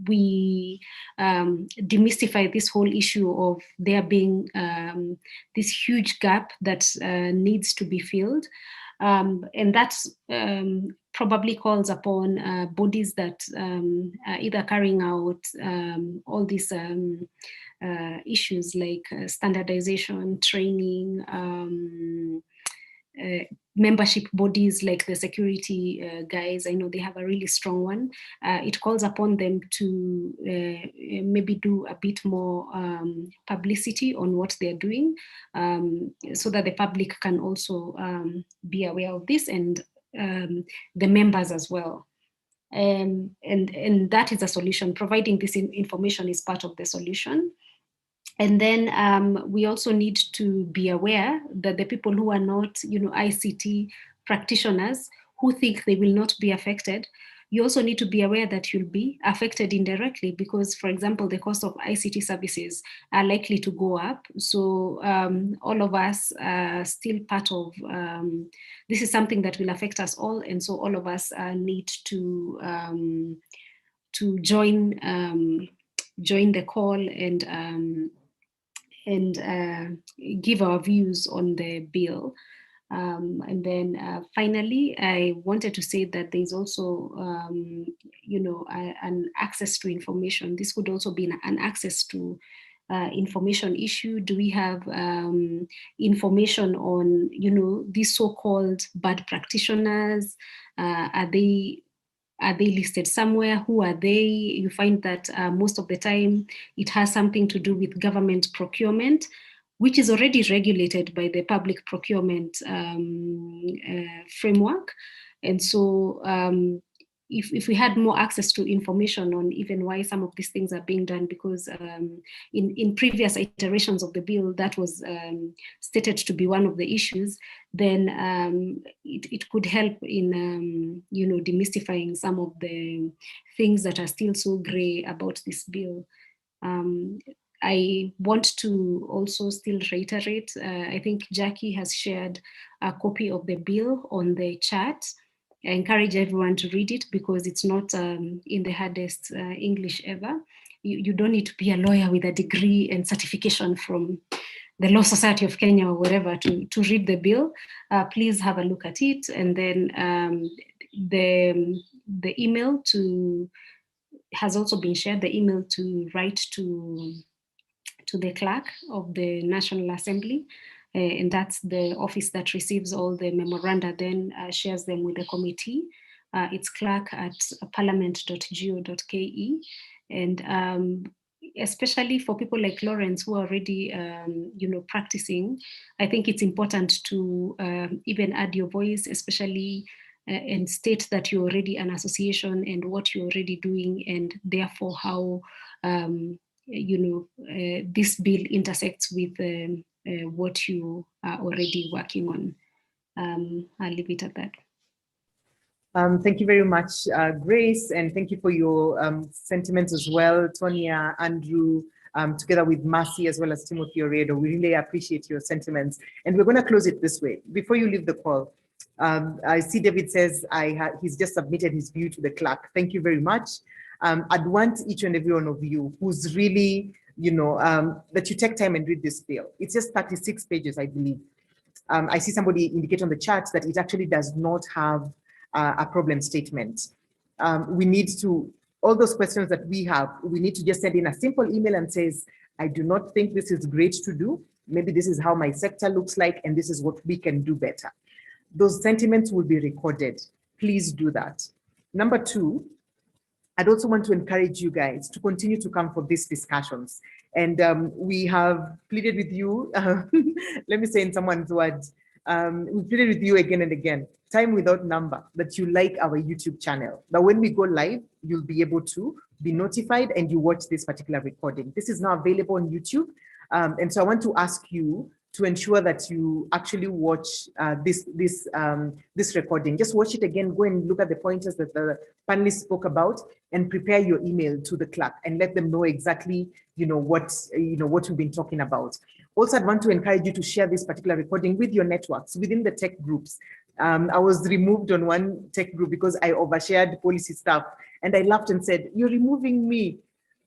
we demystify this whole issue of there being this huge gap that needs to be filled. And that's probably calls upon bodies that are either carrying out all these issues like standardization, training, membership bodies like the security guys. I know they have a really strong one. It calls upon them to maybe do a bit more publicity on what they're doing, so that the public can also be aware of this, and the members as well. And that is a solution. Providing this information is part of the solution. And then we also need to be aware that the people who are not, ICT practitioners, who think they will not be affected, you also need to be aware that you'll be affected indirectly because, for example, the cost of ICT services are likely to go up. So all of us are still part of, this is something that will affect us all. And so all of us need to join the call and give our views on the bill. And then finally, I wanted to say that there's also, an access to information. This could also be an access to information issue. Do we have information on, these so-called bad practitioners? Are they listed somewhere? Who are they? You find that most of the time it has something to do with government procurement, which is already regulated by the public procurement framework. And so, if we had more access to information on even why some of these things are being done, because in previous iterations of the bill, that was stated to be one of the issues, then it could help in demystifying some of the things that are still so gray about this bill. I want to also still reiterate, I think Jackie has shared a copy of the bill on the chat. I encourage everyone to read it because it's not in the hardest English ever. You don't need to be a lawyer with a degree and certification from the Law Society of Kenya or wherever to read the bill. Please have a look at it. And then the email has also been shared, the email to write to the clerk of the National Assembly. And that's the office that receives all the memoranda, then shares them with the committee. It's clerk@parliament.go.ke. And especially for people like Lawrence who are already practicing, I think it's important to even add your voice, especially and state that you're already an association and what you're already doing, and therefore how this bill intersects with what you are already working on. I'll leave it at that. Thank you very much, Grace, and thank you for your sentiments as well, Tonya, Andrew, together with Mercy as well as Timothy Oredo. We really appreciate your sentiments. And we're going to close it this way. Before you leave the call, I see David says he's just submitted his view to the clerk. Thank you very much. I'd want each and every one of you who's really, that you take time and read this bill. It's just 36 pages, I believe. I see somebody indicate on the chat that it actually does not have a problem statement. We need to, all those questions that we have, we need to just send in a simple email and says, I do not think this is great to do. Maybe this is how my sector looks like, and this is what we can do better. Those sentiments will be recorded. Please do that. Number two, I'd also want to encourage you guys to continue to come for these discussions. And we have pleaded with you, let me say in someone's words, we pleaded with you again and again, time without number, that you like our YouTube channel. That when we go live, you'll be able to be notified and you watch this particular recording. This is now available on YouTube. And so I want to ask you to ensure that you actually watch this recording. Just watch it again, go and look at the pointers that the panelists spoke about, and prepare your email to the clerk and let them know exactly what we've been talking about. Also, I'd want to encourage you to share this particular recording with your networks, within the tech groups. I was removed on one tech group because I overshared policy stuff, and I laughed and said, you're removing me.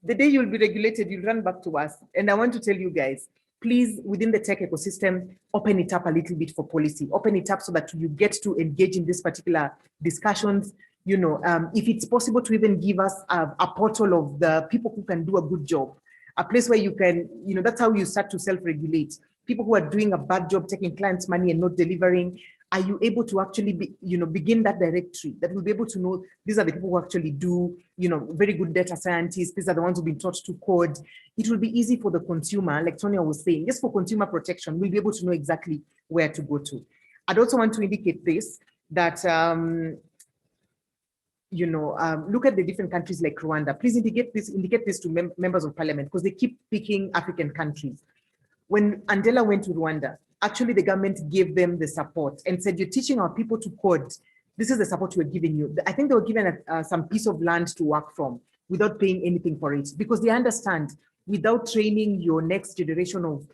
The day you'll be regulated, you'll run back to us. And I want to tell you guys, please, within the tech ecosystem, open it up a little bit for policy. Open it up so that you get to engage in these particular discussions. If it's possible to even give us a portal of the people who can do a good job, a place where you can, that's how you start to self-regulate. People who are doing a bad job, taking clients' money and not delivering, are you able to actually begin that directory that will be able to know these are the people who actually do, very good data scientists, these are the ones who've been taught to code. It will be easy for the consumer, like Tonya was saying, just for consumer protection, we'll be able to know exactly where to go to. I'd also want to indicate this, that, look at the different countries like Rwanda. Please indicate this to members of parliament, because they keep picking African countries. When Andela went to Rwanda, actually the government gave them the support and said, you're teaching our people to code. This is the support we're giving you. I think they were given some piece of land to work from without paying anything for it, because they understand without training your next generation of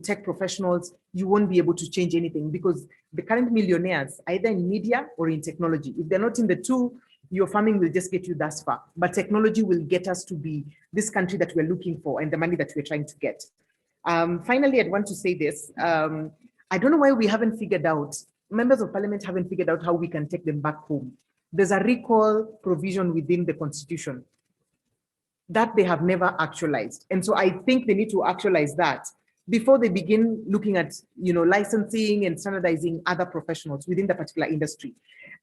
tech professionals, you won't be able to change anything, because the current millionaires, either in media or in technology, if they're not in the two, your farming will just get you thus far. But technology will get us to be this country that we're looking for and the money that we're trying to get. Finally, I'd want to say this. I don't know why we haven't figured out, members of parliament haven't figured out how we can take them back home. There's a recall provision within the constitution that they have never actualized. And so I think they need to actualize that before they begin looking at licensing and standardizing other professionals within the particular industry.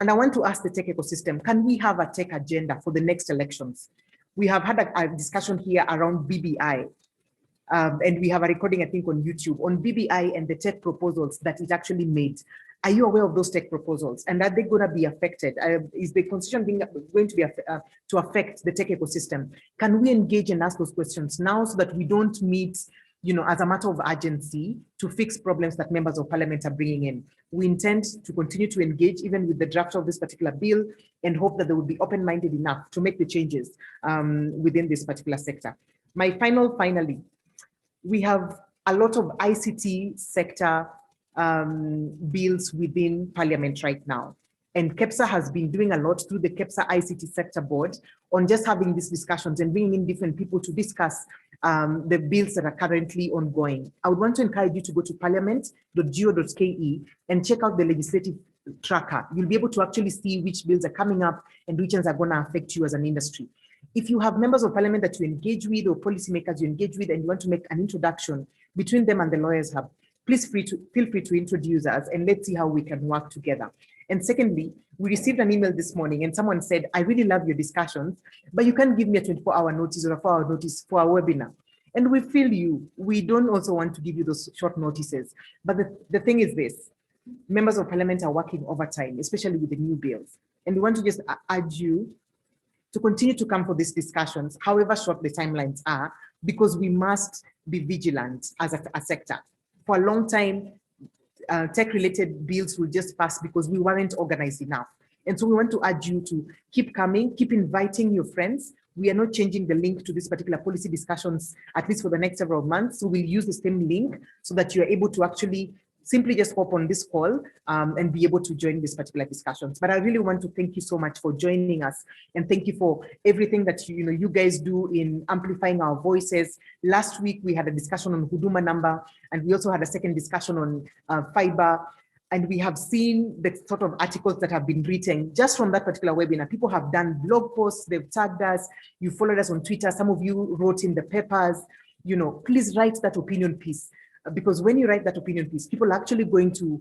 And I want to ask the tech ecosystem, can we have a tech agenda for the next elections? We have had a discussion here around BBI. And we have a recording, I think, on YouTube on BBI and the tech proposals that it actually made. Are you aware of those tech proposals? And are they going to be affected? Is the constitution going to be to affect the tech ecosystem? Can we engage and ask those questions now so that we don't meet, as a matter of urgency to fix problems that members of parliament are bringing in? We intend to continue to engage even with the draft of this particular bill and hope that they will be open-minded enough to make the changes within this particular sector. Finally, we have a lot of ICT sector bills within parliament right now. And KEPSA has been doing a lot through the KEPSA ICT sector board on just having these discussions and bringing in different people to discuss the bills that are currently ongoing. I would want to encourage you to go to parliament.go.ke and check out the legislative tracker. You'll be able to actually see which bills are coming up and which ones are going to affect you as an industry. If you have members of parliament that you engage with or policymakers you engage with and you want to make an introduction between them and the Lawyers Hub, please feel free to introduce us and let's see how we can work together. And secondly, we received an email this morning and someone said, I really love your discussions, but you can't give me a 24-hour notice or a 4-hour notice for our webinar. And we feel you. We don't also want to give you those short notices. But the thing is this, members of parliament are working overtime, especially with the new bills. And we want to just urge you to continue to come for these discussions, however short the timelines are, because we must be vigilant as a sector. For a long time, tech-related bills will just pass because we weren't organized enough. And so we want to urge you to keep coming, keep inviting your friends. We are not changing the link to this particular policy discussions, at least for the next several months. So we'll use the same link so that you're able to actually simply just hop on this call and be able to join these particular discussions. But I really want to thank you so much for joining us and thank you for everything that you guys do in amplifying our voices. Last week we had a discussion on Huduma number and we also had a second discussion on fiber. And we have seen the sort of articles that have been written just from that particular webinar. People have done blog posts, they've tagged us, you followed us on Twitter, some of you wrote in the papers, please write that opinion piece. Because when you write that opinion piece, people are actually going to,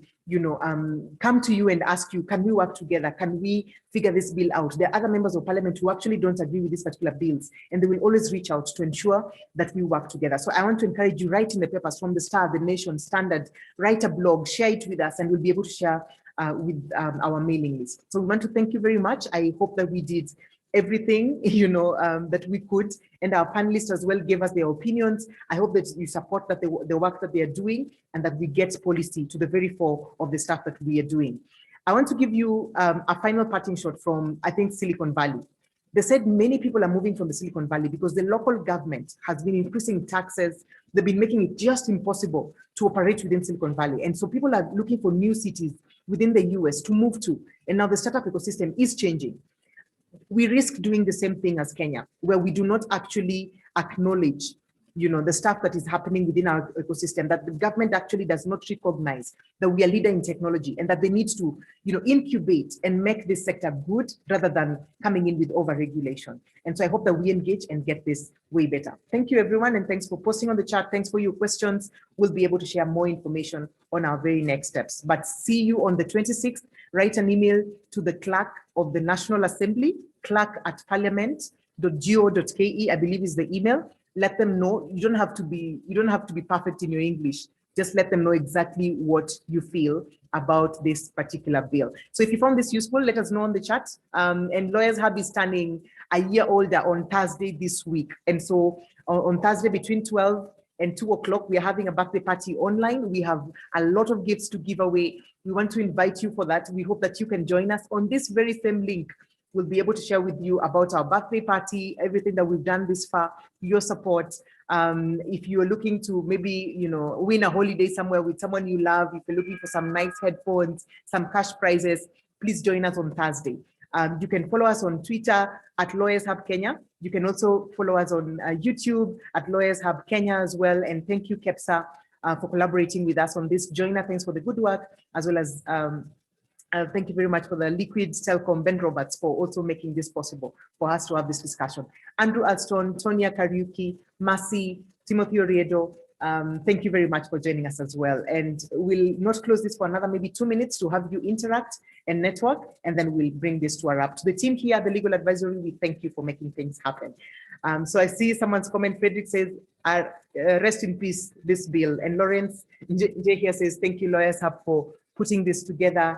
come to you and ask you, can we work together? Can we figure this bill out? There are other members of parliament who actually don't agree with these particular bills, and they will always reach out to ensure that we work together. So I want to encourage you, write in the papers from the Star, the Nation, Standard, write a blog, share it with us, and we'll be able to share with our mailing list. So we want to thank you very much. I hope that we did everything that we could, and our panelists as well gave us their opinions. I hope that you support that the work that they are doing and that we get policy to the very fore of the stuff that we are doing. I want to give you a final parting shot from, I think, Silicon Valley. They said many people are moving from the Silicon Valley because the local government has been increasing taxes. They've been making it just impossible to operate within Silicon Valley. And so people are looking for new cities within the US to move to. And now the startup ecosystem is changing. We risk doing the same thing as Kenya, where we do not actually acknowledge, the stuff that is happening within our ecosystem, that the government actually does not recognize that we are leader in technology and that they need to, incubate and make this sector good rather than coming in with over-regulation. And so I hope that we engage and get this way better. Thank you, everyone, and thanks for posting on the chat. Thanks for your questions. We'll be able to share more information on our very next steps. But see you on the 26th. Write an email to the clerk of the National Assembly, clerk@parliament.go.ke, I believe is the email. Let them know. You don't have to be perfect in your English. Just let them know exactly what you feel about this particular bill. So if you found this useful, let us know on the chat. And Lawyers Hub is turning a year older on Thursday this week. And so on Thursday between 12 and 2 o'clock, we are having a birthday party online. We have a lot of gifts to give away. We want to invite you for that. We hope that you can join us on this very same link. We'll be able to share with you about our birthday party, everything that we've done this far, your support. If you're looking to maybe, win a holiday somewhere with someone you love, if you're looking for some nice headphones, some cash prizes, please join us on Thursday. You can follow us on Twitter at Lawyers Hub Kenya. You can also follow us on YouTube at Lawyers Hub Kenya as well. And thank you, KEPSA, for collaborating with us on this. Joiner, thanks for the good work, as well as thank you very much for the Liquid Telcom, Ben Roberts, for also making this possible for us to have this discussion. Andrew Alston, Tonya Kariuki, Mercy, Timothy Oriedo, thank you very much for joining us as well. And we'll not close this for another maybe 2 minutes to have you interact and network, and then we'll bring this to a wrap. To the team here at the Legal Advisory, we thank you for making things happen. So I see someone's comment, Frederick says, rest in peace, this bill. And Lawrence J here says, thank you, Lawyers Hub, for putting this together.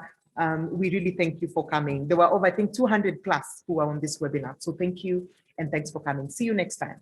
We really thank you for coming. There were over, I think, 200 plus who were on this webinar. So thank you and thanks for coming. See you next time.